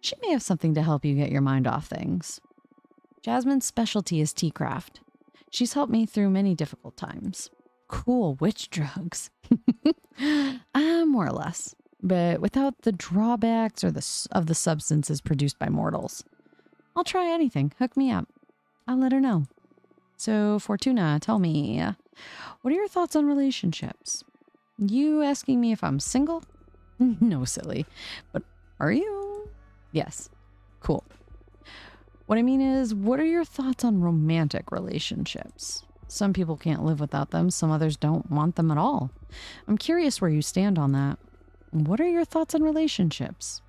She may have something to help you get your mind off things. Jasmine's specialty is tea craft. She's helped me through many difficult times. Cool witch drugs. More or less. But without the drawbacks of the substances produced by mortals. I'll try anything. Hook me up. I'll let her know. So, Fortuna, tell me, what are your thoughts on relationships? You asking me if I'm single? No, silly. But are you? Yes. Cool. What I mean is, what are your thoughts on romantic relationships? Some people can't live without them. Some others don't want them at all. I'm curious where you stand on that. What are your thoughts on relationships?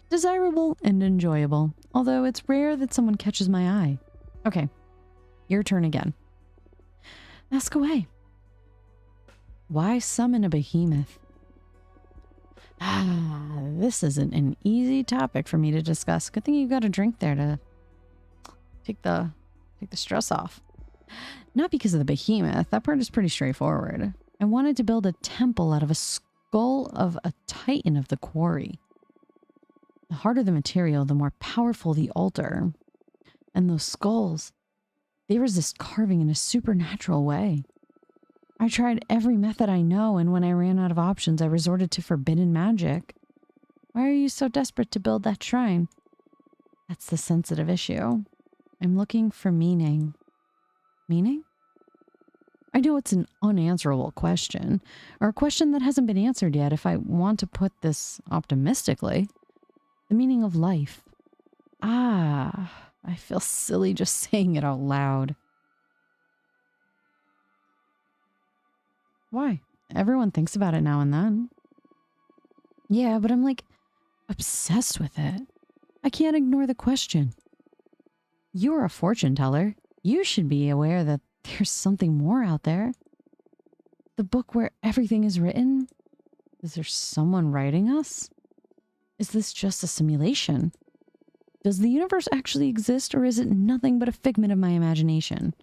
Desirable and enjoyable, although it's rare that someone catches my eye. Okay, your turn again. Ask away. Why summon a behemoth? This isn't an easy topic for me to discuss. Good thing you got a drink there to take the stress off. Not because of the behemoth. That part is pretty straightforward. I wanted to build a temple out of a skull of a titan of the quarry. The harder the material, the more powerful the altar. And those skulls, they resist carving in a supernatural way. I tried every method I know, and when I ran out of options, I resorted to forbidden magic. Why are you so desperate to build that shrine? That's the sensitive issue. I'm looking for meaning. Meaning? I know it's an unanswerable question, or a question that hasn't been answered yet if I want to put this optimistically. The meaning of life. I feel silly just saying it out loud. Why? Everyone thinks about it now and then. Yeah, but I'm like obsessed with it. I can't ignore the question. You're a fortune teller. You should be aware that there's something more out there. The book where everything is written? Is there someone writing us? Is this just a simulation? Does the universe actually exist, or is it nothing but a figment of my imagination?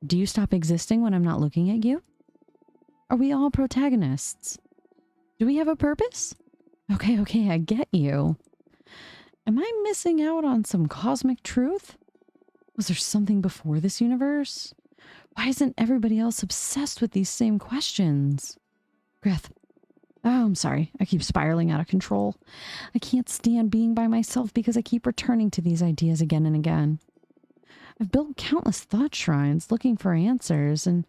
Do you stop existing when I'm not looking at you? Are we all protagonists? Do we have a purpose? Okay, I get you. Am I missing out on some cosmic truth? Was there something before this universe? Why isn't everybody else obsessed with these same questions? Greth. Oh, I'm sorry. I keep spiraling out of control. I can't stand being by myself because I keep returning to these ideas again and again. I've built countless thought shrines looking for answers, and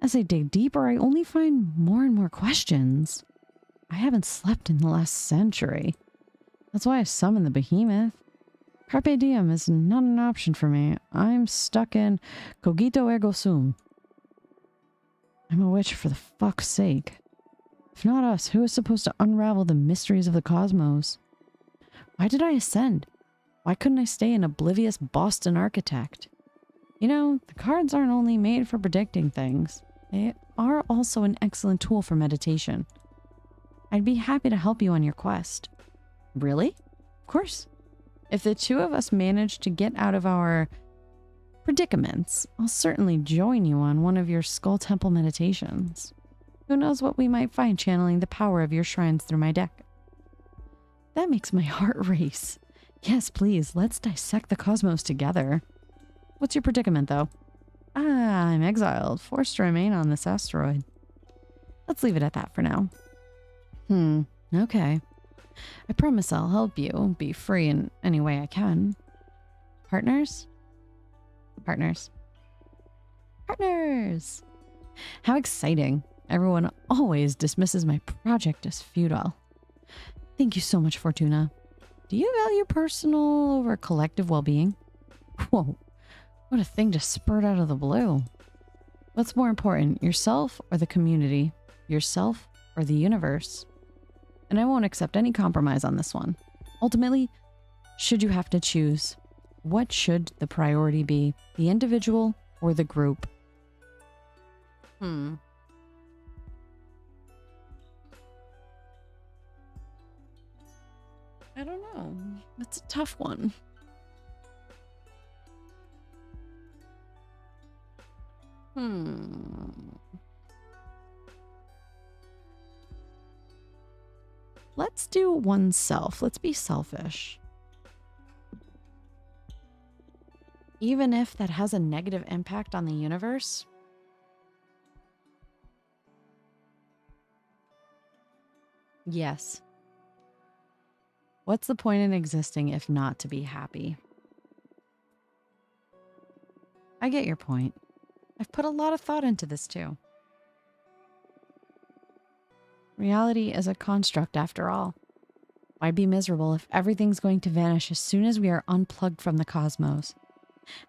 as I dig deeper, I only find more and more questions. I haven't slept in the last century. That's why I summoned the behemoth. Carpe diem is not an option for me. I'm stuck in cogito ergo sum. I'm a witch for the fuck's sake. If not us, who is supposed to unravel the mysteries of the cosmos? Why did I ascend? Why couldn't I stay an oblivious Boston architect? You know, the cards aren't only made for predicting things. They are also an excellent tool for meditation. I'd be happy to help you on your quest. Really? Of course. If the two of us manage to get out of our predicaments, I'll certainly join you on one of your Skull Temple meditations. Who knows what we might find channeling the power of your shrines through my deck. That makes my heart race. Yes, please, let's dissect the cosmos together. What's your predicament, though? I'm exiled, forced to remain on this asteroid. Let's leave it at that for now. Okay. I promise I'll help you be free in any way I can. Partners? Partners. Partners! How exciting. Everyone always dismisses my project as futile. Thank you so much, Fortuna. Do you value personal over collective well-being? Whoa. What a thing to spurt out of the blue. What's more important, yourself or the community? Yourself or the universe? And I won't accept any compromise on this one. Ultimately, should you have to choose, what should the priority be? The individual or the group? I don't know. That's a tough one. Let's do oneself. Let's be selfish. Even if that has a negative impact on the universe. Yes. What's the point in existing if not to be happy? I get your point. I've put a lot of thought into this too. Reality is a construct after all. Why be miserable if everything's going to vanish as soon as we are unplugged from the cosmos?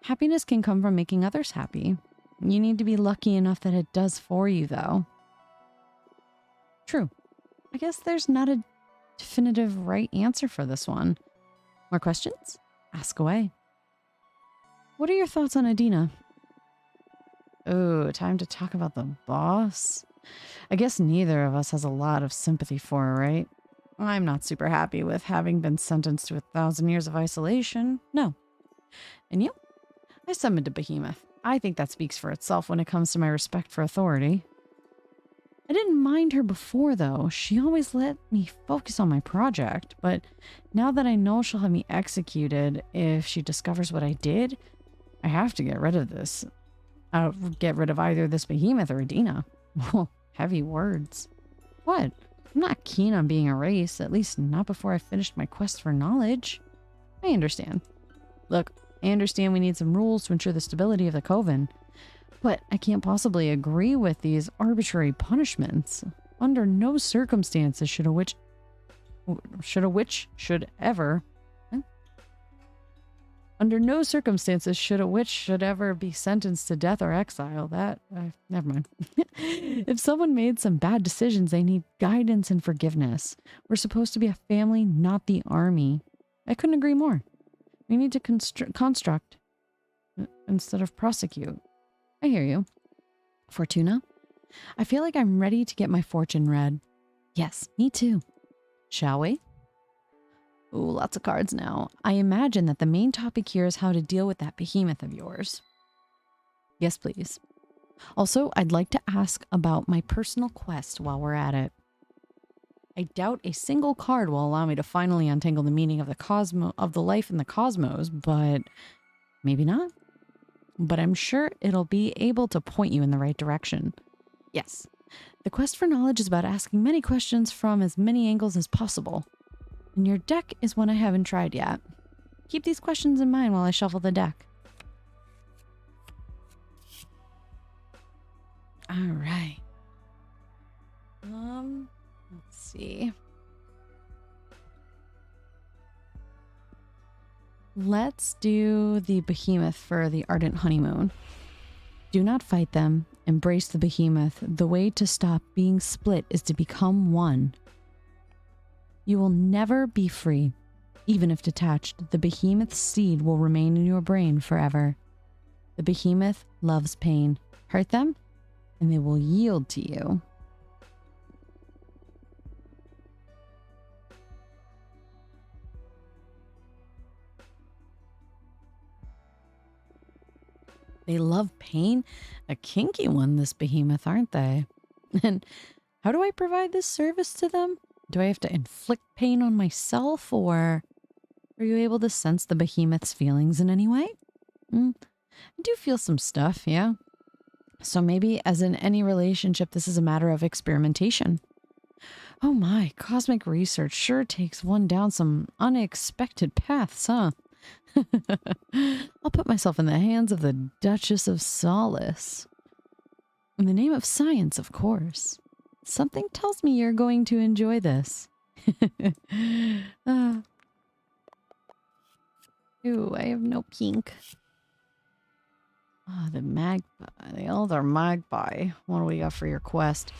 Happiness can come from making others happy. You need to be lucky enough that it does for you, though. True. I guess there's not a definitive right answer for this one. More questions? Ask away. What are your thoughts on Adina? Oh, time to talk about the boss? I guess neither of us has a lot of sympathy for her, right? I'm not super happy with having been sentenced to 1,000 years of isolation. No. And you? I summoned a behemoth. I think that speaks for itself when it comes to my respect for authority. I didn't mind her before, though. She always let me focus on my project. But now that I know she'll have me executed if she discovers what I did, I have to get rid of this. Get rid of either this behemoth or Adina. Whoa, heavy words. What? I'm not keen on being erased, at least not before I've finished my quest for knowledge. I understand. Look, I understand we need some rules to ensure the stability of the coven, but I can't possibly agree with these arbitrary punishments. Under no circumstances should a witch ever be sentenced to death or exile. Never mind. If someone made some bad decisions, they need guidance and forgiveness. We're supposed to be a family, not the army. I couldn't agree more. We need to construct instead of prosecute. I hear you. Fortuna, I feel like I'm ready to get my fortune read. Yes, me too. Shall we? Ooh, lots of cards now. I imagine that the main topic here is how to deal with that behemoth of yours. Yes, please. Also, I'd like to ask about my personal quest while we're at it. I doubt a single card will allow me to finally untangle the meaning of the life in the cosmos, but maybe not. But I'm sure it'll be able to point you in the right direction. Yes, the quest for knowledge is about asking many questions from as many angles as possible. And your deck is one I haven't tried yet. Keep these questions in mind while I shuffle the deck. All right. Let's see. Let's do the behemoth for the ardent honeymoon. Do not fight them. Embrace the behemoth. The way to stop being split is to become one. You will never be free. Even if detached, the behemoth's seed will remain in your brain forever. The behemoth loves pain. Hurt them, and they will yield to you. They love pain? A kinky one, this behemoth, aren't they? And how do I provide this service to them? Do I have to inflict pain on myself, or are you able to sense the behemoth's feelings in any way? I do feel some stuff, yeah. So maybe, as in any relationship, this is a matter of experimentation. Oh my, cosmic research sure takes one down some unexpected paths, huh? I'll put myself in the hands of the Duchess of Solace. In the name of science, of course. Something tells me you're going to enjoy this. Ooh, I have no pink. Ah, the magpie, the elder magpie. What do we got for your quest?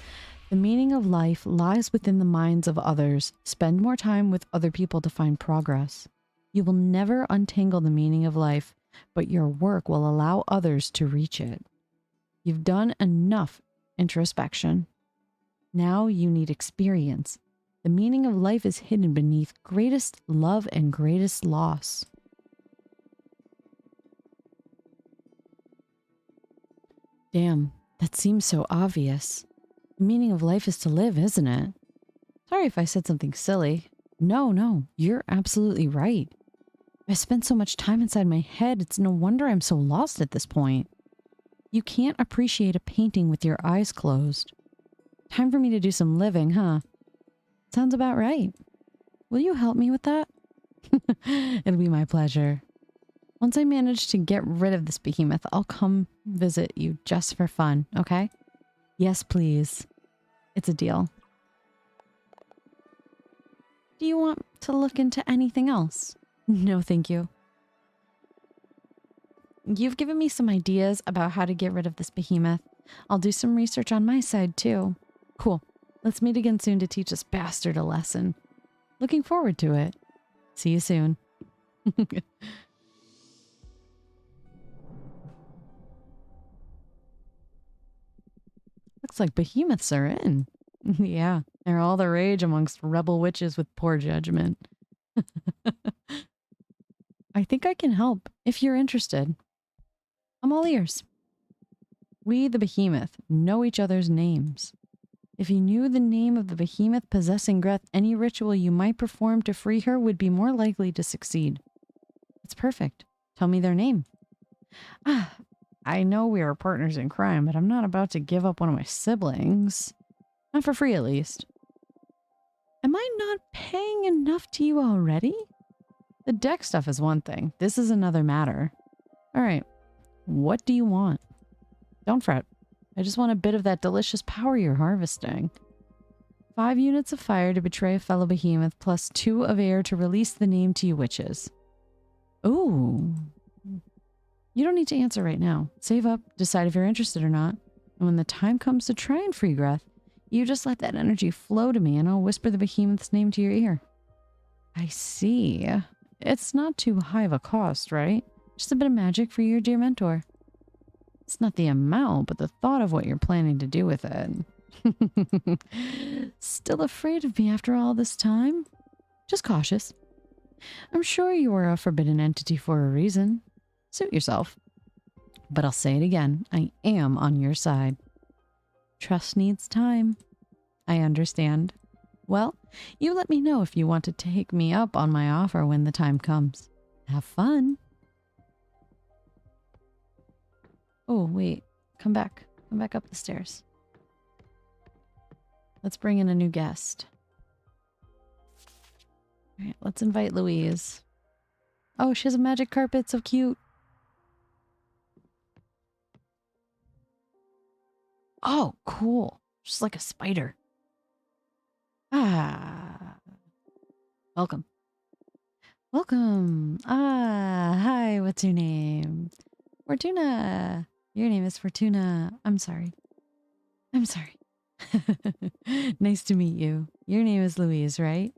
The meaning of life lies within the minds of others. Spend more time with other people to find progress. You will never untangle the meaning of life, but your work will allow others to reach it. You've done enough introspection. Now you need experience. The meaning of life is hidden beneath greatest love and greatest loss. Damn, that seems so obvious. The meaning of life is to live, isn't it? Sorry if I said something silly. No, you're absolutely right. I spent so much time inside my head, it's no wonder I'm so lost at this point. You can't appreciate a painting with your eyes closed. Time for me to do some living, huh? Sounds about right. Will you help me with that? It'll be my pleasure. Once I manage to get rid of this behemoth, I'll come visit you just for fun, okay? Yes, please. It's a deal. Do you want to look into anything else? No, thank you. You've given me some ideas about how to get rid of this behemoth. I'll do some research on my side, too. Cool. Let's meet again soon to teach this bastard a lesson. Looking forward to it. See you soon. Looks like behemoths are in. Yeah, they're all the rage amongst rebel witches with poor judgment. I think I can help if you're interested. I'm all ears. We, the behemoth, know each other's names. If you knew the name of the behemoth possessing Greth, any ritual you might perform to free her would be more likely to succeed. It's perfect. Tell me their name. I know we are partners in crime, but I'm not about to give up one of my siblings. Not for free, at least. Am I not paying enough to you already? The deck stuff is one thing. This is another matter. All right. What do you want? Don't fret. I just want a bit of that delicious power you're harvesting. 5 units of fire to betray a fellow behemoth, plus 2 of air to release the name to you witches. Ooh. You don't need to answer right now. Save up, decide if you're interested or not. And when the time comes to try and free Greth, you just let that energy flow to me and I'll whisper the behemoth's name to your ear. I see. It's not too high of a cost, right? Just a bit of magic for your dear mentor. It's not the amount, but the thought of what you're planning to do with it. Still afraid of me after all this time? Just cautious. I'm sure you are a forbidden entity for a reason. Suit yourself. But I'll say it again. I am on your side. Trust needs time. I understand. Well, you let me know if you want to take me up on my offer when the time comes. Have fun. Oh, wait. Come back. Come back up the stairs. Let's bring in a new guest. All right, let's invite Louise. Oh, she has a magic carpet. So cute. Oh, cool. Just like a spider. Ah. Welcome. Welcome. Ah, hi. What's your name? Fortuna. Your name is Fortuna. I'm sorry. I'm sorry. Nice to meet you. Your name is Louise, right?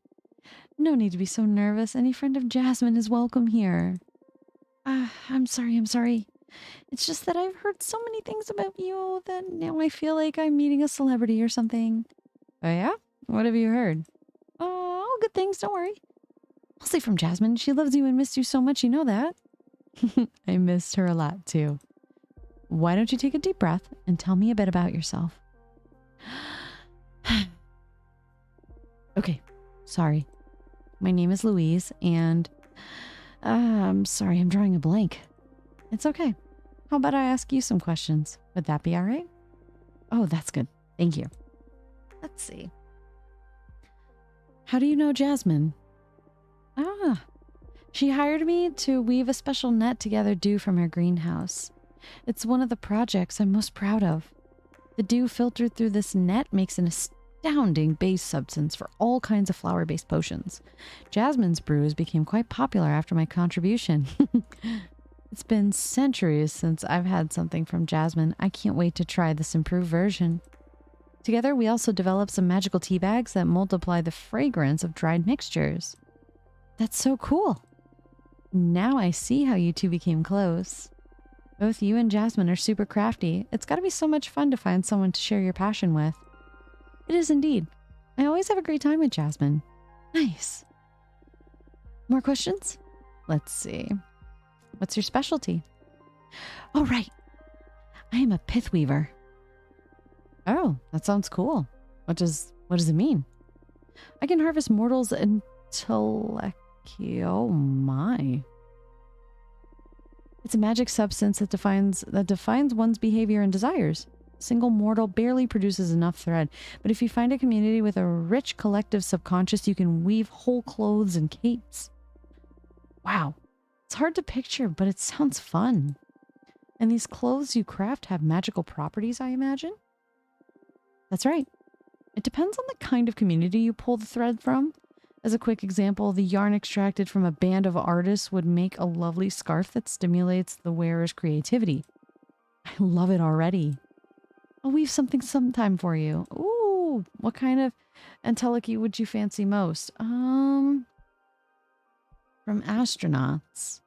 No need to be so nervous. Any friend of Jasmine is welcome here. I'm sorry. I'm sorry. It's just that I've heard so many things about you that now I feel like I'm meeting a celebrity or something. Oh yeah? What have you heard? Oh, good things. Don't worry. Mostly from Jasmine. She loves you and missed you so much. You know that. I missed her a lot too. Why don't you take a deep breath and tell me a bit about yourself? Okay. Sorry. My name is Louise and I'm sorry. I'm drawing a blank. It's okay. How about I ask you some questions? Would that be all right? Oh, that's good. Thank you. Let's see. How do you know Jasmine? She hired me to weave a special net together dew from her greenhouse. It's one of the projects I'm most proud of. The dew filtered through this net makes an astounding base substance for all kinds of flower-based potions. Jasmine's brews became quite popular after my contribution. It's been centuries since I've had something from Jasmine. I can't wait to try this improved version. Together, we also developed some magical tea bags that multiply the fragrance of dried mixtures. That's so cool. Now I see how you two became close. Both you and Jasmine are super crafty. It's got to be so much fun to find someone to share your passion with. It is indeed. I always have a great time with Jasmine. Nice. More questions? Let's see. What's your specialty? Oh, right. I am a pith weaver. Oh, that sounds cool. What does it mean? I can harvest mortals' intellect. Oh my. It's a magic substance that defines one's behavior and desires. A single mortal barely produces enough thread, but if you find a community with a rich collective subconscious, you can weave whole clothes and capes. Wow. It's hard to picture, but it sounds fun. And these clothes you craft have magical properties, I imagine? That's right. It depends on the kind of community you pull the thread from. As a quick example, the yarn extracted from a band of artists would make a lovely scarf that stimulates the wearer's creativity. I love it already. I'll weave something sometime for you. Ooh, what kind of entelechy would you fancy most? From astronauts.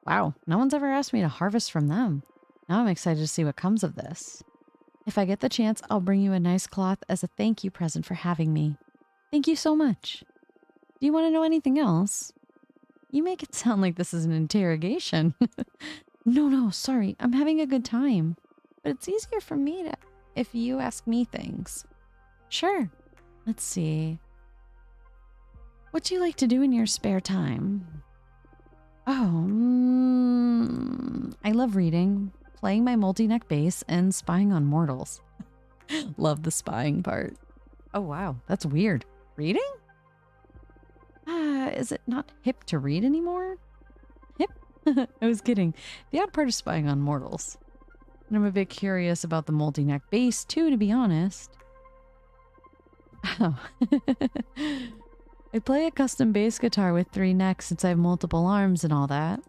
Wow, no one's ever asked me to harvest from them. Now I'm excited to see what comes of this. If I get the chance, I'll bring you a nice cloth as a thank you present for having me. Thank you so much. Do you want to know anything else? You make it sound like this is an interrogation. No, sorry. I'm having a good time. But it's easier for me to if you ask me things. Sure. Let's see. What do you like to do in your spare time? Oh, I love reading, playing my multi-neck bass, and spying on mortals. Love the spying part. Oh, wow. That's weird. Reading? Is it not hip to read anymore? Hip? I was kidding. The odd part is spying on mortals. And I'm a bit curious about the multi-neck bass too, to be honest. Oh. I play a custom bass guitar with 3 necks since I have multiple arms and all that.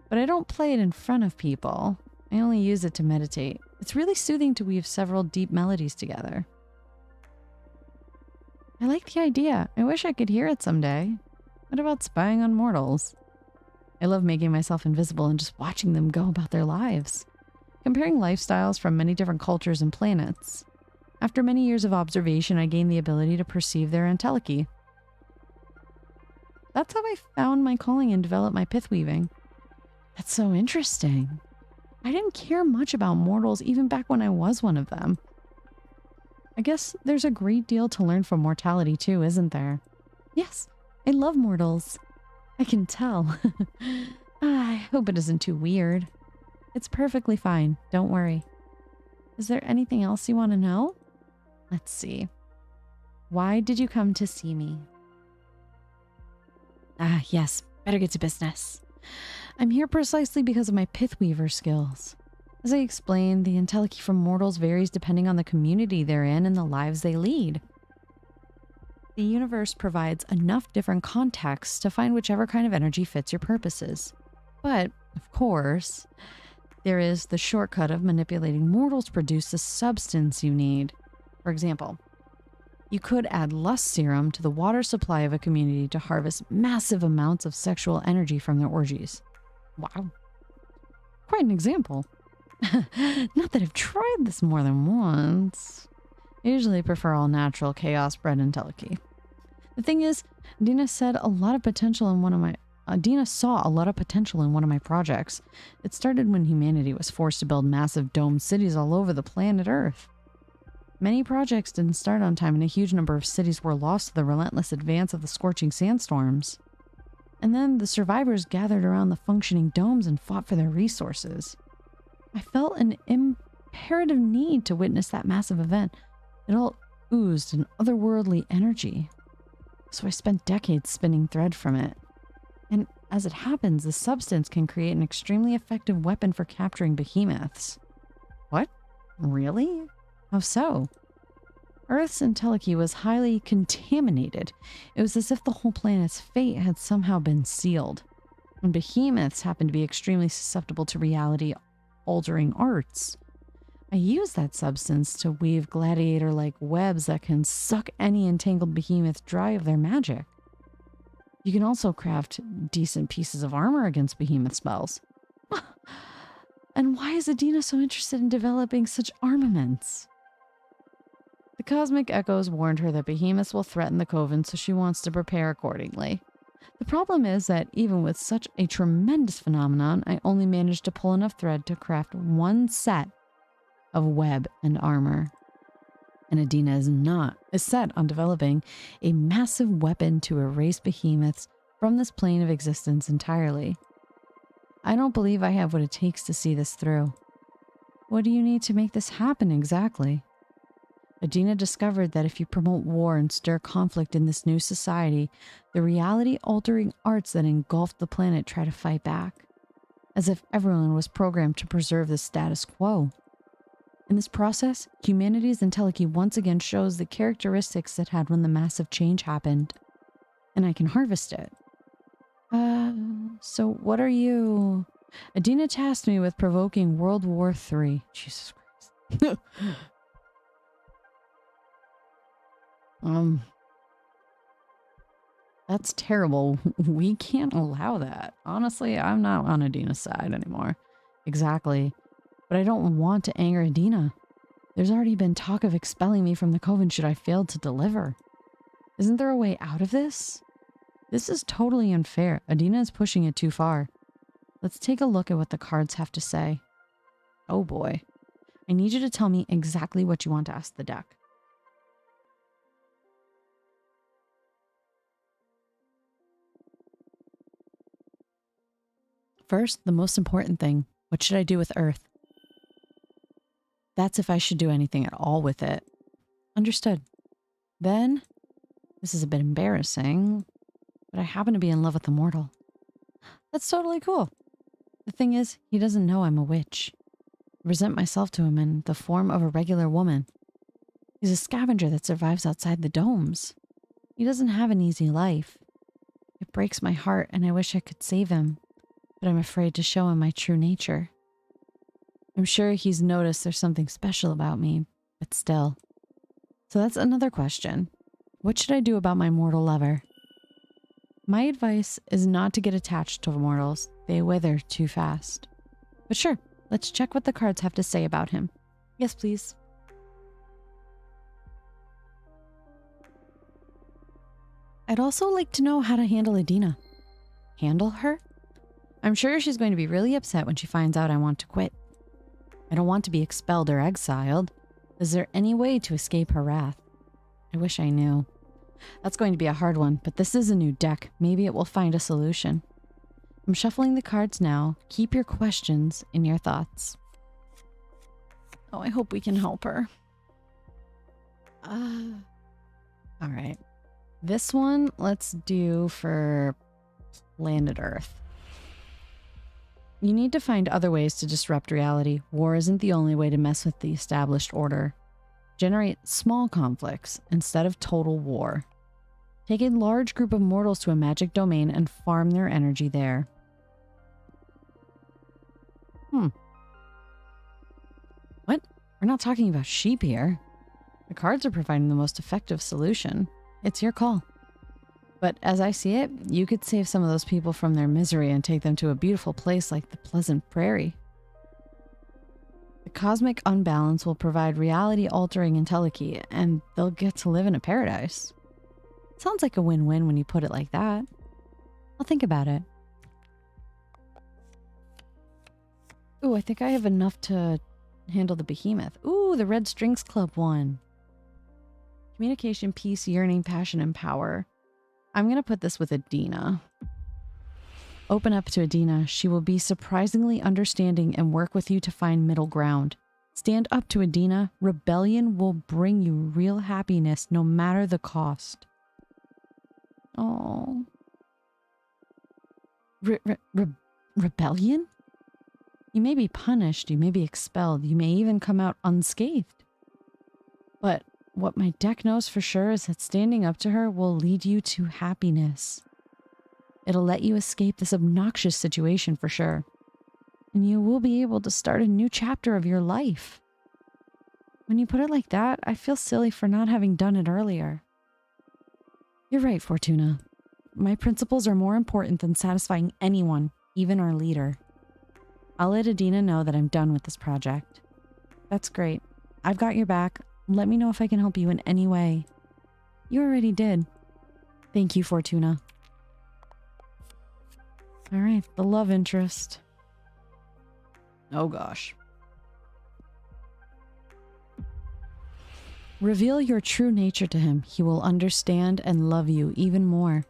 But I don't play it in front of people. I only use it to meditate. It's really soothing to weave several deep melodies together. I like the idea. I wish I could hear it someday. What about spying on mortals? I love making myself invisible and just watching them go about their lives. Comparing lifestyles from many different cultures and planets. After many years of observation, I gained the ability to perceive their entelechy. That's how I found my calling and developed my pith weaving. That's so interesting. I didn't care much about mortals even back when I was one of them. I guess there's a great deal to learn from mortality too, isn't there? Yes, I love mortals. I can tell. I hope it isn't too weird. It's perfectly fine, don't worry. Is there anything else you want to know? Let's see. Why did you come to see me? Yes, better get to business. I'm here precisely because of my pith weaver skills. As I explained, the entelechy from mortals varies depending on the community they're in and the lives they lead. The universe provides enough different contexts to find whichever kind of energy fits your purposes. But, of course, there is the shortcut of manipulating mortals to produce the substance you need. For example, you could add lust serum to the water supply of a community to harvest massive amounts of sexual energy from their orgies. Wow. Quite an example. Not that I've tried this more than once. I usually prefer all natural chaos-bred entelechy. The thing is, Dina saw a lot of potential in one of my projects. It started when humanity was forced to build massive domed cities all over the planet Earth. Many projects didn't start on time, and a huge number of cities were lost to the relentless advance of the scorching sandstorms. And then the survivors gathered around the functioning domes and fought for their resources. I felt an imperative need to witness that massive event. It all oozed an otherworldly energy. So I spent decades spinning thread from it. And as it happens, the substance can create an extremely effective weapon for capturing behemoths. What? Really? How so? Earth's entelechy was highly contaminated. It was as if the whole planet's fate had somehow been sealed. And behemoths happen to be extremely susceptible to reality-altering arts. I use that substance to weave gladiator-like webs that can suck any entangled behemoth dry of their magic. You can also craft decent pieces of armor against behemoth spells. And why is Adina so interested in developing such armaments? The cosmic echoes warned her that behemoths will threaten the coven, so she wants to prepare accordingly. The problem is that even with such a tremendous phenomenon, I only managed to pull enough thread to craft one set of web and armor. And Adina is set on developing a massive weapon to erase behemoths from this plane of existence entirely. I don't believe I have what it takes to see this through. What do you need to make this happen exactly? Adina discovered that if you promote war and stir conflict in this new society, the reality-altering arts that engulfed the planet try to fight back, as if everyone was programmed to preserve the status quo. In this process, humanity's entelechy once again shows the characteristics it had when the massive change happened, and I can harvest it. So what are you... Adina tasked me with provoking World War III. Jesus Christ. That's terrible. We can't allow that. Honestly, I'm not on Adina's side anymore. Exactly. But I don't want to anger Adina. There's already been talk of expelling me from the coven should I fail to deliver. Isn't there a way out of this? This is totally unfair. Adina is pushing it too far. Let's take a look at what the cards have to say. Oh boy. I need you to tell me exactly what you want to ask the deck. First, the most important thing. What should I do with Earth? That's if I should do anything at all with it. Understood. Then, this is a bit embarrassing, but I happen to be in love with a mortal. That's totally cool. The thing is, he doesn't know I'm a witch. I present myself to him in the form of a regular woman. He's a scavenger that survives outside the domes. He doesn't have an easy life. It breaks my heart and I wish I could save him, but I'm afraid to show him my true nature. I'm sure he's noticed there's something special about me, but still. So that's another question. What should I do about my mortal lover? My advice is not to get attached to mortals. They wither too fast. But sure, let's check what the cards have to say about him. Yes, please. I'd also like to know how to handle Adina. Handle her? I'm sure she's going to be really upset when she finds out I want to quit. I don't want to be expelled or exiled. Is there any way to escape her wrath? I wish I knew. That's going to be a hard one, but this is a new deck. Maybe it will find a solution. I'm shuffling the cards now. Keep your questions in your thoughts. Oh, I hope we can help her. All right. This one, let's do for planet Earth. You need to find other ways to disrupt reality. War isn't the only way to mess with the established order. Generate small conflicts instead of total war. Take a large group of mortals to a magic domain and farm their energy there. What? We're not talking about sheep here. The cards are providing the most effective solution. It's your call. But as I see it, you could save some of those people from their misery and take them to a beautiful place like the Pleasant Prairie. The cosmic unbalance will provide reality-altering entelechy, and they'll get to live in a paradise. Sounds like a win-win when you put it like that. I'll think about it. Ooh, I think I have enough to handle the behemoth. Ooh, the Red Strings Club one. Communication, peace, yearning, passion, and power. I'm going to put this with Adina. Open up to Adina. She will be surprisingly understanding and work with you to find middle ground. Stand up to Adina. Rebellion will bring you real happiness no matter the cost. Oh. Rebellion? You may be punished, you may be expelled, you may even come out unscathed. But what my deck knows for sure is that standing up to her will lead you to happiness. It'll let you escape this obnoxious situation for sure. And you will be able to start a new chapter of your life. When you put it like that, I feel silly for not having done it earlier. You're right, Fortuna. My principles are more important than satisfying anyone, even our leader. I'll let Adina know that I'm done with this project. That's great. I've got your back. Let me know if I can help you in any way. You already did. Thank you, Fortuna. All right, the love interest. Oh gosh. Reveal your true nature to him. He will understand and love you even more.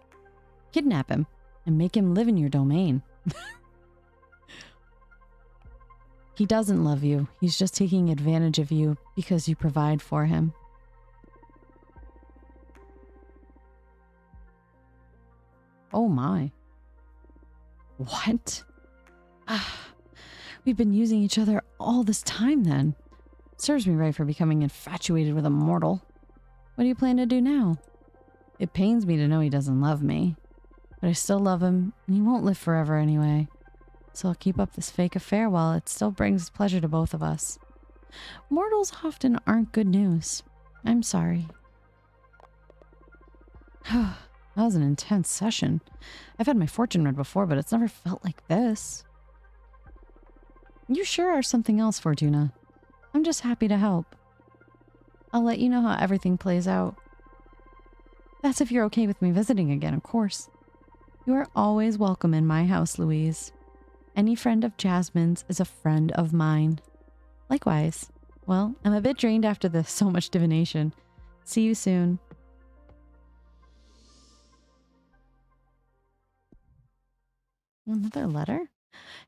Kidnap him and make him live in your domain. He doesn't love you. He's just taking advantage of you because you provide for him. Oh my. What? We've been using each other all this time then. Serves me right for becoming infatuated with a mortal. What do you plan to do now? It pains me to know he doesn't love me, but I still love him and he won't live forever anyway. So I'll keep up this fake affair while it still brings pleasure to both of us. Mortals often aren't good news. I'm sorry. That was an intense session. I've had my fortune read before, but it's never felt like this. You sure are something else, Fortuna. I'm just happy to help. I'll let you know how everything plays out. That's if you're okay with me visiting again, of course. You are always welcome in my house, Louise. Any friend of Jasmine's is a friend of mine. Likewise. Well, I'm a bit drained after so much divination. See you soon. Another letter?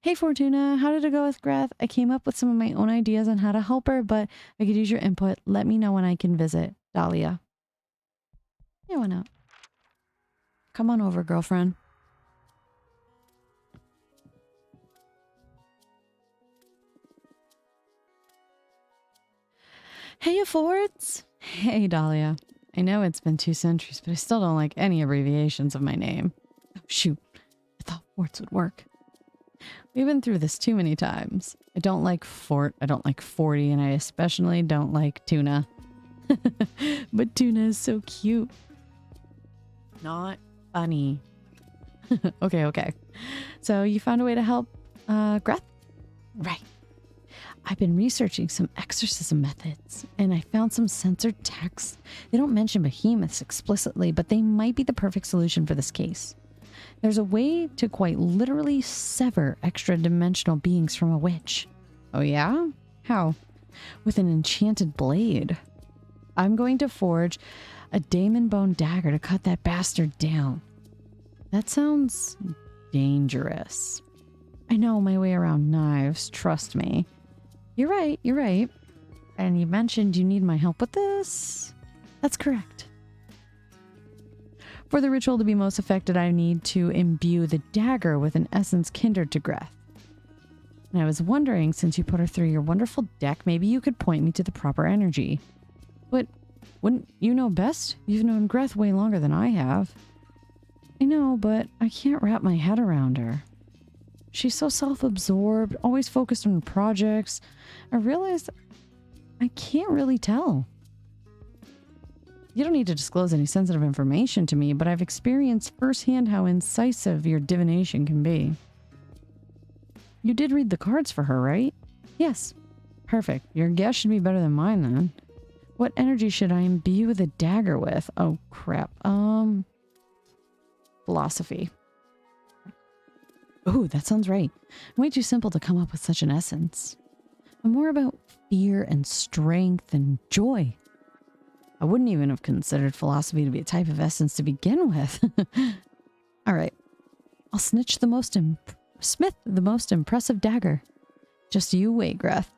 Hey Fortuna, how did it go with Greth? I came up with some of my own ideas on how to help her, but I could use your input. Let me know when I can visit. Dahlia. Yeah, why not? Come on over, girlfriend. Hey, Forts. Hey, Dahlia. I know it's been 2 centuries, but I still don't like any abbreviations of my name. Oh, shoot. I thought Forts would work. We've been through this too many times. I don't like Fort, I don't like 40, and I especially don't like Tuna. But Tuna is so cute. Not funny. Okay. So you found a way to help Greth? Right. I've been researching some exorcism methods, and I found some censored texts. They don't mention behemoths explicitly, but they might be the perfect solution for this case. There's a way to quite literally sever extra-dimensional beings from a witch. Oh yeah? How? With an enchanted blade. I'm going to forge a Daemon Bone dagger to cut that bastard down. That sounds dangerous. I know my way around knives, trust me. You're right. And you mentioned you need my help with this? That's correct. For the ritual to be most effective, I need to imbue the dagger with an essence kindred to Greth. And I was wondering, since you put her through your wonderful deck, maybe you could point me to the proper energy. But wouldn't you know best? You've known Greth way longer than I have. I know, but I can't wrap my head around her. She's so self-absorbed, always focused on her projects. I realized I can't really tell. You don't need to disclose any sensitive information to me, but I've experienced firsthand how incisive your divination can be. You did read the cards for her, right? Yes. Perfect. Your guess should be better than mine then. What energy should I imbue the dagger with? Oh, crap. Philosophy. Ooh, that sounds right. Way too simple to come up with such an essence. I'm more about fear and strength and joy. I wouldn't even have considered philosophy to be a type of essence to begin with. All right. I'll smith the most impressive dagger. Just you wait, Greth.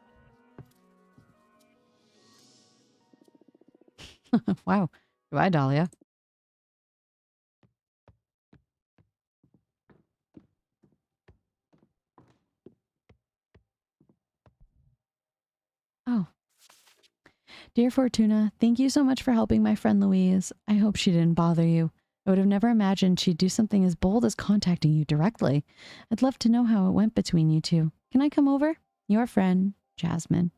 Wow. Goodbye, Dahlia. Oh. Dear Fortuna, thank you so much for helping my friend Louise. I hope she didn't bother you. I would have never imagined she'd do something as bold as contacting you directly. I'd love to know how it went between you two. Can I come over? Your friend, Jasmine.